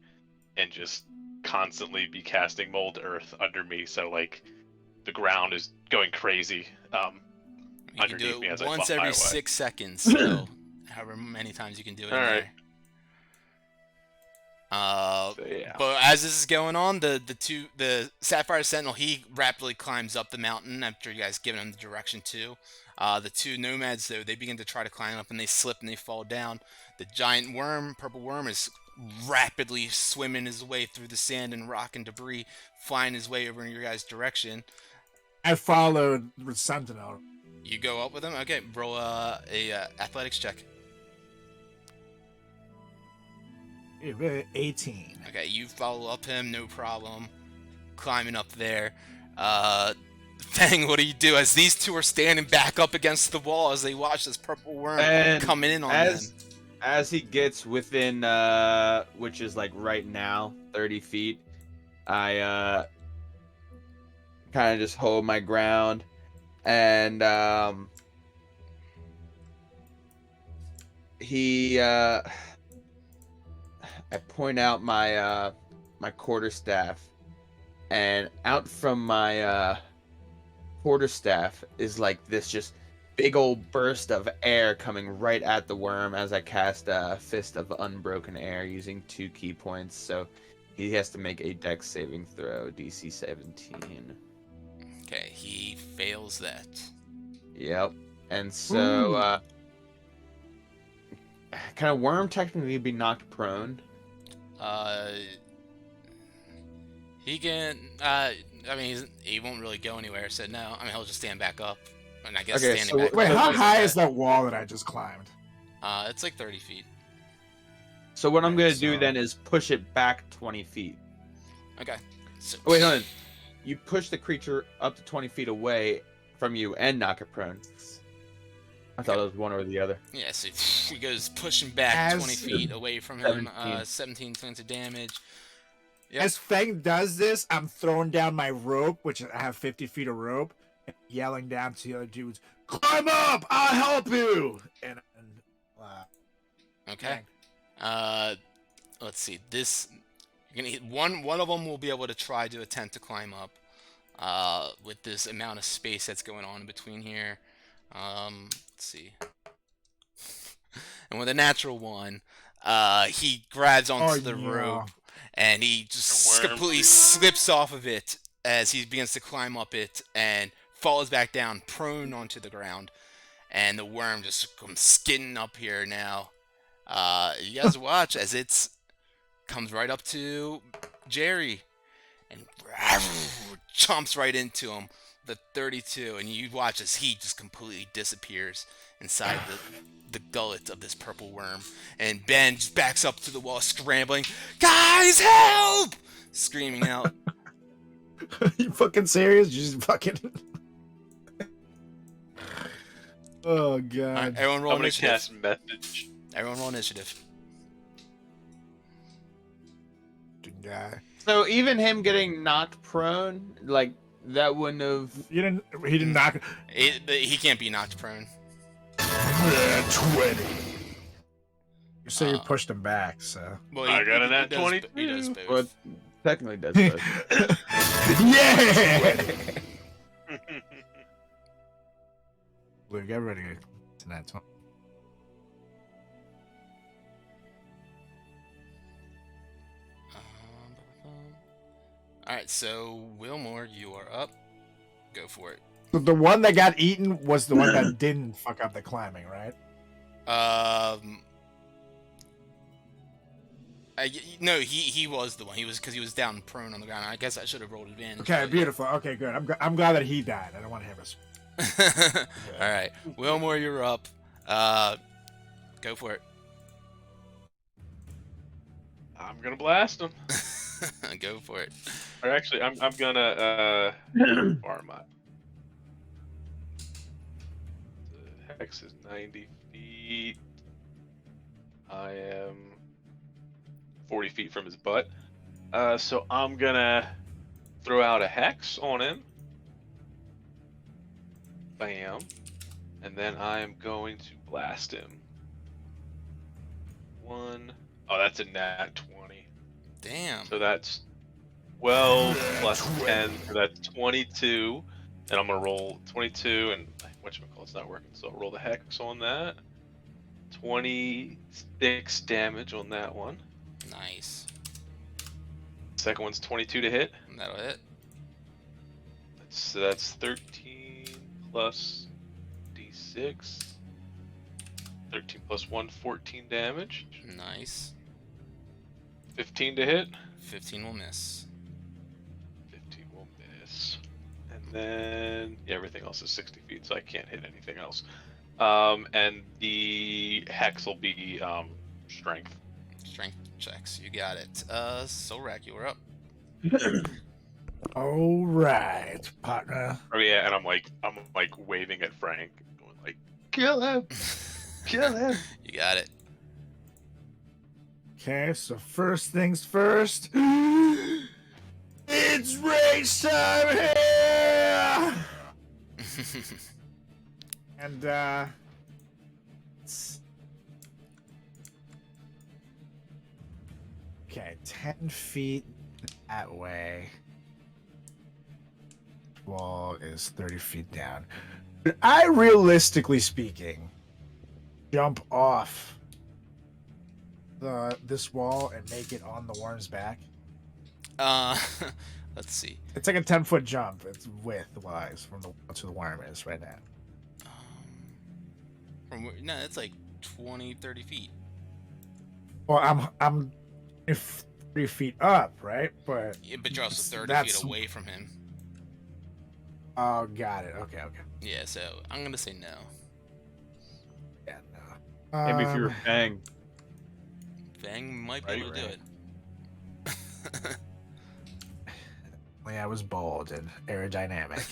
S3: and just constantly be casting mold earth under me. So like the ground is going crazy
S2: You can
S3: underneath
S2: do
S3: me
S2: it
S3: as I
S2: once
S3: fly
S2: every
S3: away.
S2: 6 seconds, so however many times you can do it in
S3: All right.
S2: there.
S3: So yeah.
S2: But as this is going on, the Sapphire Sentinel, he rapidly climbs up the mountain after you guys giving him the direction too. The two nomads though, they begin to try to climb up and they slip and they fall down. The giant worm, purple worm, is rapidly swimming his way through the sand and rock and debris, flying his way over in your guys' direction.
S4: I followed with Sentinel.
S2: You go up with him. Okay, roll a athletics check.
S4: 18.
S2: Okay, you follow up him, no problem. Climbing up there. Fang, what do you do as these two are standing back up against the wall as they watch this purple worm coming in on them?
S5: As he gets within, which is like right now, 30 feet, I kind of just hold my ground, and I point out my my quarterstaff, and out from my quarterstaff is like this just big old burst of air coming right at the worm as I cast a Fist of Unbroken Air using 2 key points. So he has to make a Dex saving throw, DC 17.
S2: Okay, he fails that.
S5: Yep. And so can a worm technically be knocked prone?
S2: He can. I mean, he won't really go anywhere. So no. I mean, he'll just stand back up. And I guess
S5: Okay,
S2: standing
S5: so
S2: back
S4: Wait,
S2: up.
S4: how
S2: is
S4: high
S2: that-
S4: is that wall that I just climbed?
S2: It's like 30 feet.
S5: So what I'm
S4: Okay,
S5: gonna do
S4: so-
S5: then is push it back 20 feet.
S2: Okay. So,
S5: Oh, wait, hold on. You push the creature up to 20 feet away from you and knock it prone. I thought it was one or the other.
S2: Yeah, so he goes pushing back
S4: As-
S2: 20 feet away from him.
S5: 17.
S2: 17 points of damage. Yep.
S4: As Fang does this, I'm throwing down my rope, which I have 50 feet of rope, and yelling down to the other dudes, "Climb up! I'll help you!" And
S2: Okay. Let's see. This you're gonna hit one of them will be able to try to attempt to climb up. With this amount of space that's going on in between here. Let's see. And with a natural one, he grabs onto the rope and he just completely slips off of it as he begins to climb up it and falls back down, prone onto the ground. And the worm just comes skidding up here now. You guys watch as it comes right up to Jerry and chomps right into him, the 32, and you watch as he just completely disappears inside the gullet of this purple worm. And Ben just backs up to the wall, scrambling, "Guys, help!" screaming out.
S4: You fucking serious? Just fucking. Oh god.
S2: All right, everyone roll
S3: I'm gonna
S2: initiative.
S3: cast message.
S2: Everyone roll initiative.
S4: Guy.
S5: So even him getting knocked prone, like, that wouldn't have...
S4: You didn't. He didn't knock.
S2: He can't be knocked prone.
S4: 20. You say you pushed him back, so.
S2: Well,
S3: I got a nat
S2: does-
S3: 22.
S2: He does both.
S5: Well, technically does both.
S4: Yeah. Blue, get ready to that 20.
S2: Alright, so Wilmore, you are up. Go for it.
S4: The one that got eaten was the one that didn't fuck up the climbing, right?
S2: No, he was the one. He was because he was down prone on the ground. I guess I should have rolled advantage.
S4: Okay,
S2: but-
S4: beautiful. Okay, good. I'm glad that he died. I don't want to have us.
S2: Alright, Wilmore, you're up. Go for it.
S3: I'm gonna blast him.
S2: Go for it.
S3: Or actually, I'm gonna where am I? The hex is 90 feet. I am 40 feet from his butt. So I'm gonna throw out a hex on him. Bam. And then I am going to blast him. 1. Oh, that's a nat 20.
S2: Damn.
S3: So that's 12 plus 10, so that's 22. And I'm gonna roll 22, and whatchamacallit's not working, so I'll roll the hex on that. 26 damage on that one.
S2: Nice.
S3: Second one's 22 to hit.
S2: That'll hit.
S3: So that's 13 plus d6. 13 plus 1, 14 damage.
S2: Nice.
S3: 15 to hit.
S2: 15 will miss.
S3: 15 will miss. And then yeah, everything else is 60 feet, so I can't hit anything else. And the hex will be strength.
S2: Strength checks. You got it. Solrak, you were up.
S4: All right, partner.
S3: Oh yeah, and I'm like waving at Frank, going like, kill him, kill him.
S2: You got it.
S4: Okay, so first things first. It's race time here! And, okay, 10 feet that way. Wall is 30 feet down. But I, realistically speaking, jump off this wall and make it on the worm's back?
S2: Let's see.
S4: It's like a 10-foot jump. It's width-wise from the wall to the worm is right now.
S2: No, it's like 20, 30 feet.
S4: Well, I'm 3 feet up, right? But
S2: Yeah, but you're also 30
S4: that's-
S2: feet away from him.
S4: Oh, got it. Okay.
S2: Yeah, so I'm gonna say no.
S4: Yeah, no.
S6: Maybe if you were Fang.
S2: Fang might be able to do it.
S4: Yeah, I was bold and aerodynamic.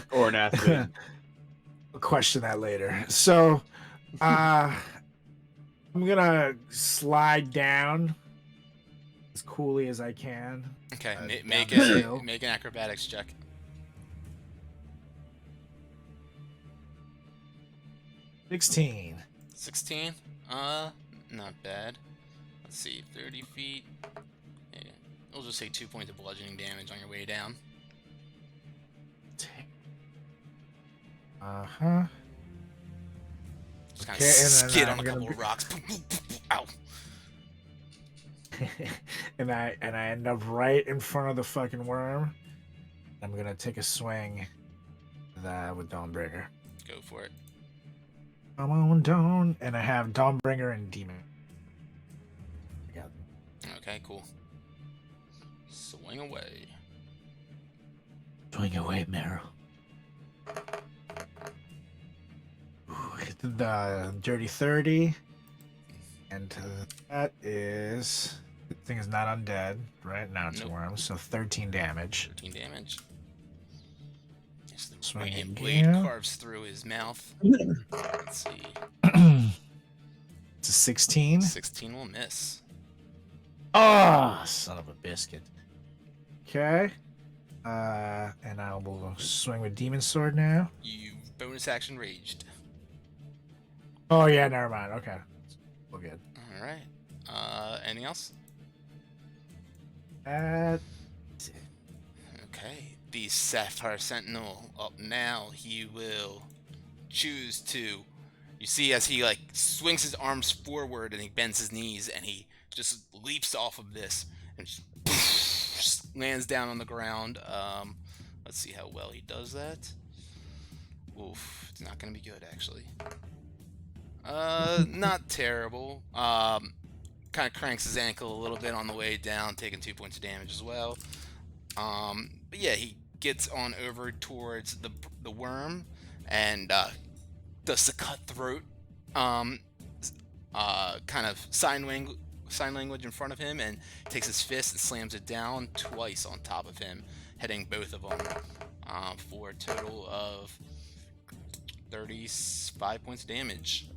S6: Or an athlete.
S4: We'll question that later. So, I'm gonna slide down as coolly as I can.
S2: Okay,
S4: down
S2: make
S4: the hill.
S2: make an acrobatics check.
S4: 16.
S2: 16. Not bad. Let's see, 30 feet. Yeah, we'll just say 2 points of bludgeoning damage on your way down.
S4: Uh-huh.
S2: Just kind of
S4: Okay, and then
S2: skid
S4: I'm
S2: on a
S4: gonna
S2: couple
S4: be-
S2: of rocks. Ow.
S4: and I end up right in front of the fucking worm. I'm gonna take a swing with Dawnbringer.
S2: Go for it.
S4: Come on, Dawn. And I have Dawnbringer and Demon. I got them.
S2: Okay, cool. Swing away.
S4: Swing away, Meryl. Hit the dirty 30. And that is... The thing is not undead, right? Now it's
S2: Nope.
S4: a worm, so 13 damage.
S2: 13 damage. Yes, the
S4: Swing
S2: radiant
S4: again.
S2: blade carves through his mouth. Let's see.
S4: It's a 16.
S2: 16 will miss.
S4: Oh, son of a biscuit. Okay. And I will swing with Demon Sword now.
S2: You bonus action raged.
S4: Oh, yeah, never mind. Okay. We're good.
S2: Alright. Anything else?
S4: That...
S2: Okay. The Sapphire Sentinel up now. He will choose to... You see as he, like, swings his arms forward and he bends his knees and he just leaps off of this and just lands down on the ground. Let's see how well he does that. Oof. It's not going to be good, actually. Not terrible. Kind of cranks his ankle a little bit on the way down, taking 2 points of damage as well. But yeah, he gets on over towards the worm and does the cutthroat kind of sign language in front of him and takes his fist and slams it down twice on top of him, hitting both of them for a total of 35 points of damage.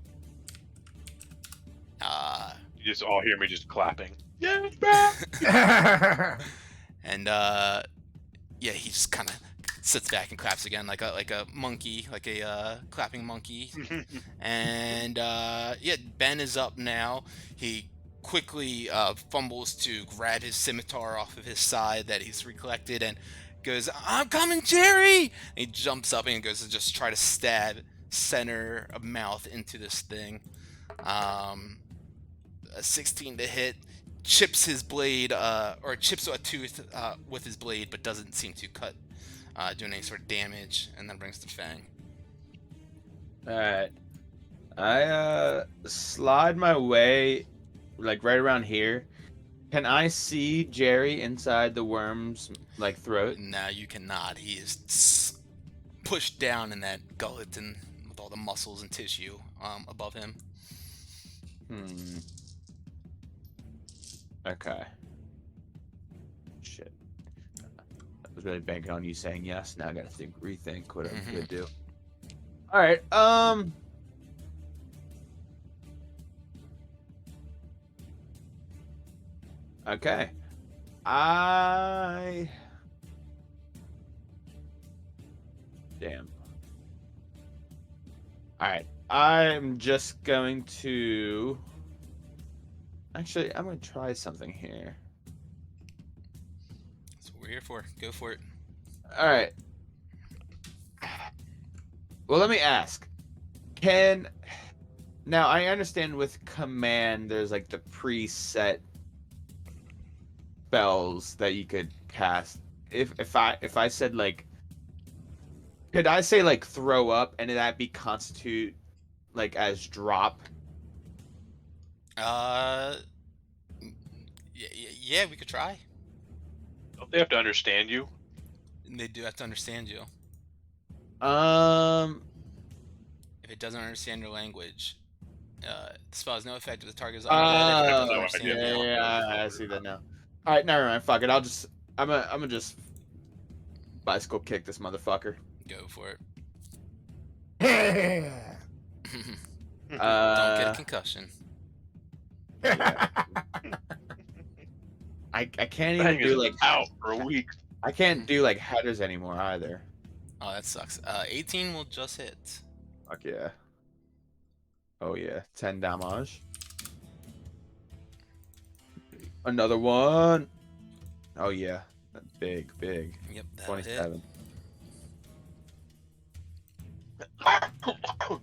S3: You just all hear me just clapping. Yeah, it's back.
S2: And yeah, he just kind of sits back and claps again, like a monkey, like a clapping monkey. And yeah, Ben is up now. He quickly fumbles to grab his scimitar off of his side that he's recollected and goes, "I'm coming, Jerry!" And he jumps up and goes to just try to stab center of mouth into this thing. A 16 to hit, chips his blade, or chips a tooth with his blade, but doesn't seem to cut, doing any sort of damage, and then brings the fang.
S5: Alright. I slide my way like right around here. Can I see Jerry inside the worm's like throat?
S2: No, you cannot. He is pushed down in that gullet and with all the muscles and tissue above him.
S5: Okay. Shit. I was really banking on you saying yes. Now I gotta rethink what I'm gonna do. Alright, okay. Damn. Alright. I'm just going to... Actually, I'm going to try something here.
S2: That's what we're here for. Go for it.
S5: Alright. Well, let me ask. Now, I understand with command, there's like the preset spells that you could cast. If I said like... Could I say like throw up and that be constitute like as drop?
S2: Yeah, we could try.
S3: Don't they have to understand you?
S2: And they do have to understand you. If it doesn't understand your language, the spell has no effect if the target is undead. If it doesn't
S3: no
S2: understand
S3: idea.
S2: you.
S5: I see that now. All right, never mind. Fuck it. I'm gonna just bicycle kick this motherfucker.
S2: Go for it.
S4: Yeah.
S2: Don't get a concussion.
S5: I can't
S3: Bang
S5: even do
S3: is
S5: like
S3: out for a week.
S5: I can't do like headers anymore either.
S2: Oh, that sucks. 18 will just hit.
S5: Fuck yeah. Oh yeah, 10 damage. Another one. Oh yeah, big.
S2: Yep, that'll hit.
S5: 27.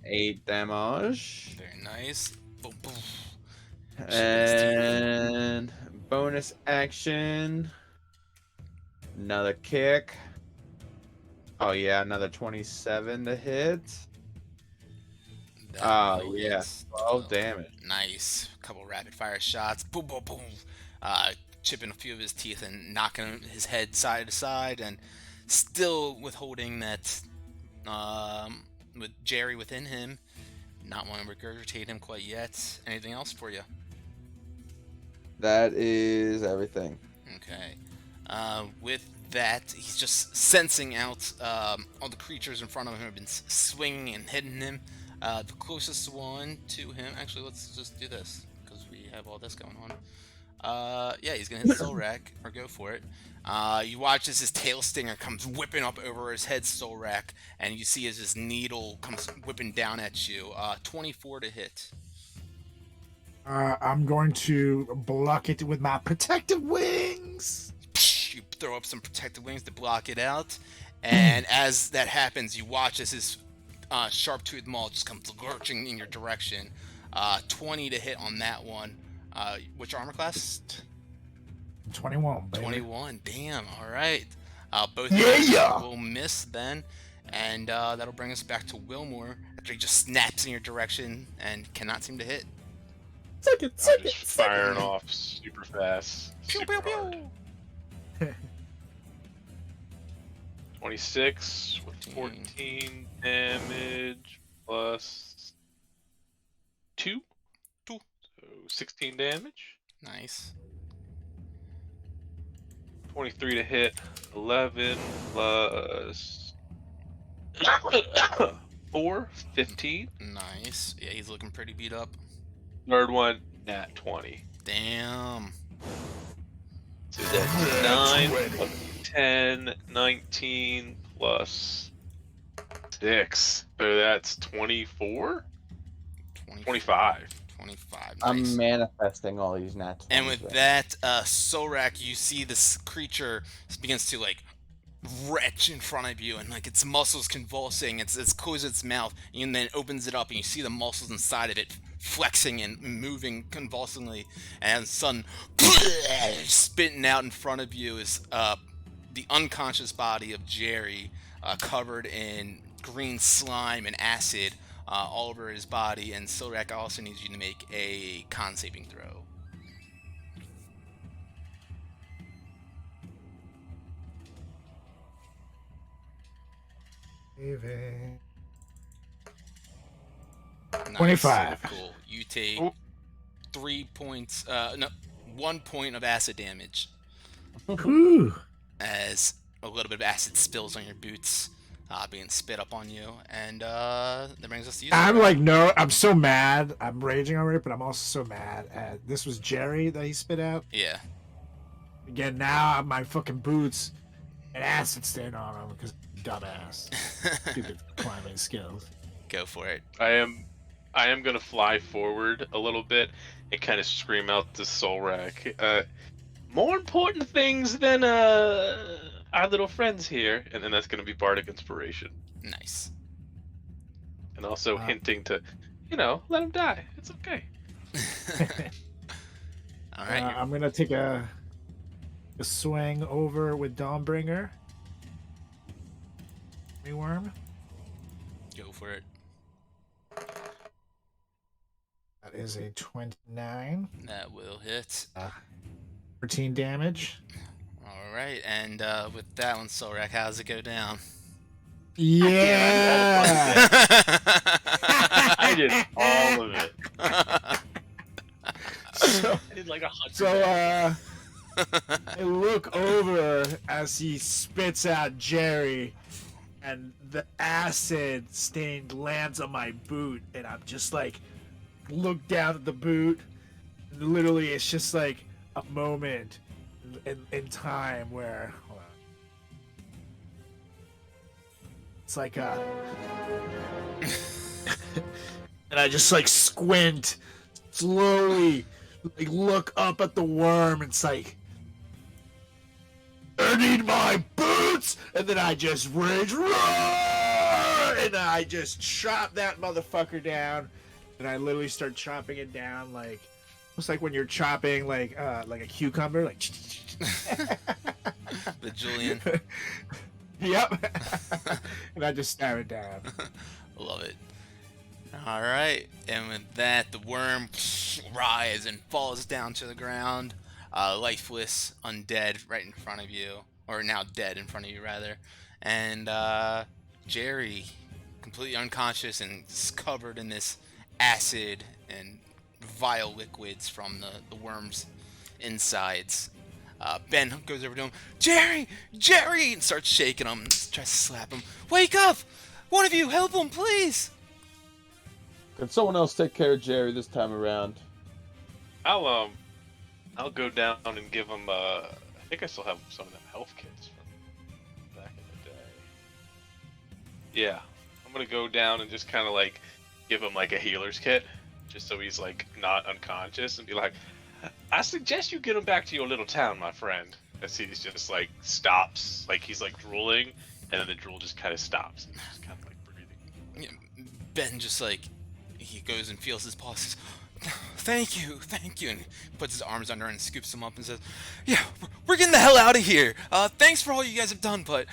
S5: 8 damage.
S2: Very nice. Boom, boom.
S5: And bonus action. Another kick. Oh yeah, another 27 to hit.
S2: That
S5: Oh
S2: will
S5: yeah,
S2: hit.
S5: 12 damage.
S2: Nice. Couple rapid fire shots. Boom, boom, boom. Chipping a few of his teeth and knocking his head side to side, and still withholding that with Jerry within him. Not want to regurgitate him quite yet. Anything else for you?
S5: That is everything.
S2: Okay. With that, he's just sensing out all the creatures in front of him have been swinging and hitting him. The closest one to him... Actually, let's just do this, because we have all this going on. Yeah, he's going to hit Soul Rack, or go for it. You watch as his tail stinger comes whipping up over his head, Soul Rack, and you see as his needle comes whipping down at you. 24 to hit.
S4: I'm going to block it with my protective wings.
S2: You throw up some protective wings to block it out, and as that happens, you watch as his sharp-toothed maul just comes lurching in your direction. 20 to hit on that one. Which armor class?
S4: 21, baby.
S2: 21. Damn. All right. Both will miss then, and that'll bring us back to Wilmore after he just snaps in your direction and cannot seem to hit.
S4: Take it.
S3: Just firing off super fast.
S2: Pew,
S3: Super
S2: pew,
S3: hard.
S2: pew.
S3: 26 with 14 damage plus 2. So 16 damage.
S2: Nice.
S3: 23 to hit. 11 plus 4. 15.
S2: Nice. Yeah, he's looking pretty beat up.
S3: Third one nat 20.
S2: Damn.
S3: So that's 9 plus 10, 19 plus 6. So that's 24? 25.
S2: 25. Nice.
S5: I'm manifesting all these nat 20s.
S2: And with that, Sorak, you see this creature begins to like retch in front of you, and like its muscles convulsing. It's closes its mouth, and then opens it up, and you see the muscles inside of it flexing and moving convulsively. And sudden, spitting out in front of you is the unconscious body of Jerry, covered in green slime and acid all over his body. And Sorak also needs you to make a con saving throw. Nice.
S4: 25.
S2: Cool. You take
S3: Oop.
S2: 3 points. No, 1 point of acid damage
S4: Whew.
S2: as a little bit of acid spills on your boots, being spit up on you, and that brings us to you.
S4: I'm
S2: Sarah.
S4: like, no, I'm so mad. I'm raging over it, but I'm also so mad at this was Jerry that he spit out.
S2: Yeah.
S4: Again, now my fucking boots and acid stain on them because dumbass. Stupid climbing skills.
S2: Go for it.
S3: I am gonna fly forward a little bit and kind of scream out to Solrak. More important things than our little friends here, and then that's gonna be bardic inspiration,
S2: Nice.
S3: and also hinting to, let him die. It's okay.
S2: All right.
S4: I'm gonna take a swing over with Dawnbringer. Worm.
S2: Go for it.
S4: That is a 29.
S2: That will hit.
S4: 13 damage.
S2: All right, and with that one, Sorak, how's it go down?
S4: Yeah.
S3: I did all of it.
S4: so,
S3: I did like 100.
S4: so I look over as he spits out Jerry, and the acid stained lands on my boot, and I'm just like, look down at the boot. And literally, it's just like a moment in time where, hold on. It's like and I just like squint slowly, like look up at the worm. And it's like, I need my boots, and then I just rage roar, and I just chop that motherfucker down, and I literally start chopping it down like, it's like when you're chopping like a cucumber, like.
S2: The Julian.
S4: Yep. And I just stab it down.
S2: Love it. All right, and with that, the worm rises and falls down to the ground, lifeless, undead, right in front of you, or now dead in front of you, rather. And Jerry, completely unconscious and covered in this acid and vile liquids from the worm's insides. Ben goes over to him, Jerry! Jerry! And starts shaking him, and tries to slap him. Wake up! One of you, help him, please!
S5: Can someone else take care of Jerry this time around?
S3: I'll go down and give him. I think I still have some of them health kits from back in the day. Yeah, I'm gonna go down and just kind of like give him like a healer's kit, just so he's like not unconscious, and be like, I suggest you get him back to your little town, my friend. As he's just like stops, like he's like drooling, and then the drool just kind of stops, and he's just kind of like breathing.
S2: Yeah, Ben just like, he goes and feels his pulse, says, thank you, and puts his arms under and scoops him up and says, yeah, we're getting the hell out of here. Thanks for all you guys have done, but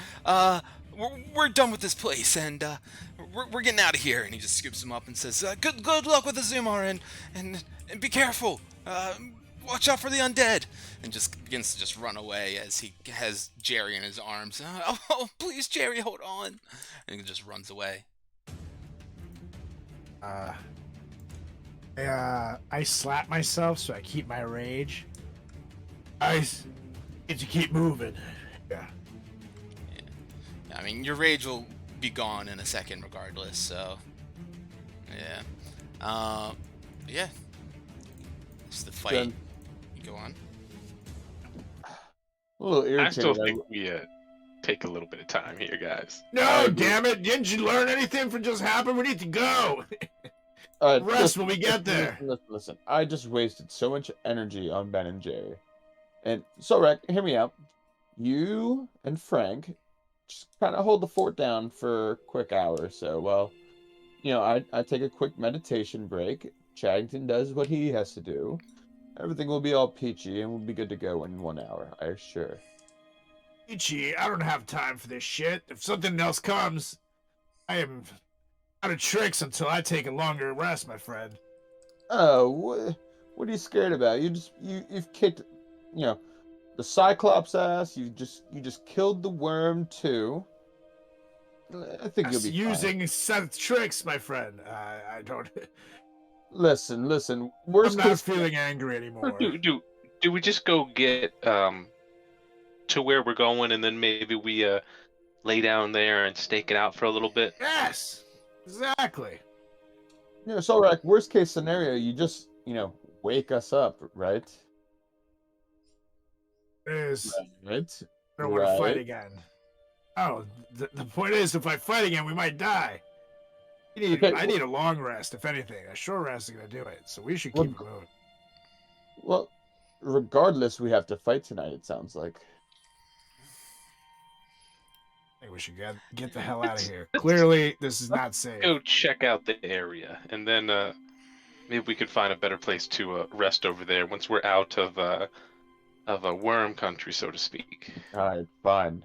S2: we're done with this place, and we're getting out of here. And he just scoops him up and says, good luck with the Zumar, and be careful. Watch out for the undead, and just begins to just run away as he has Jerry in his arms. Oh, please, Jerry, hold on, and he just runs away.
S4: I slap myself so I keep my rage. I get to keep moving. Yeah.
S2: I mean, your rage will be gone in a second regardless, so yeah. Yeah. helps the fight.
S5: Done.
S2: Go on.
S5: A little irritated.
S3: I still think we take a little bit of time here, guys.
S4: No, damn it! Didn't you learn anything from just happened? We need to go. Rest when we get there.
S5: Listen. I just wasted so much energy on Ben and Jerry. And so, Rick, hear me out. You and Frank just kind of hold the fort down for a quick hour or so. Well, I take a quick meditation break. Chaddington does what he has to do. Everything will be all peachy and we'll be good to go in 1 hour, I assure.
S4: Peachy, I don't have time for this shit. If something else comes, I am out of tricks until I take a longer rest, my friend.
S5: Oh, what are you scared about? You've kicked, the Cyclops ass. You just killed the worm too. I think you'll be
S4: using
S5: fine.
S4: Seth's tricks, my friend. I don't.
S5: Listen.
S4: I'm
S5: Worst
S4: not
S5: case,
S4: feeling angry anymore.
S3: Do we just go get to where we're going, and then maybe we lay down there and stake it out for a little bit?
S4: Yes, exactly.
S5: so like worst case scenario, you just wake us up, right?
S4: It is.
S5: Right.
S4: I don't want to fight again. Oh, the point is, if I fight again, we might die. I need a long rest, if anything. A short rest is going to do it, so we should keep it moving.
S5: Well, regardless, we have to fight tonight, it sounds like.
S4: I think we should get the hell out of here. Clearly, this is not safe.
S3: Go check out the area, and then maybe we could find a better place to rest over there once we're out of a worm country, so to speak.
S5: All right, fine.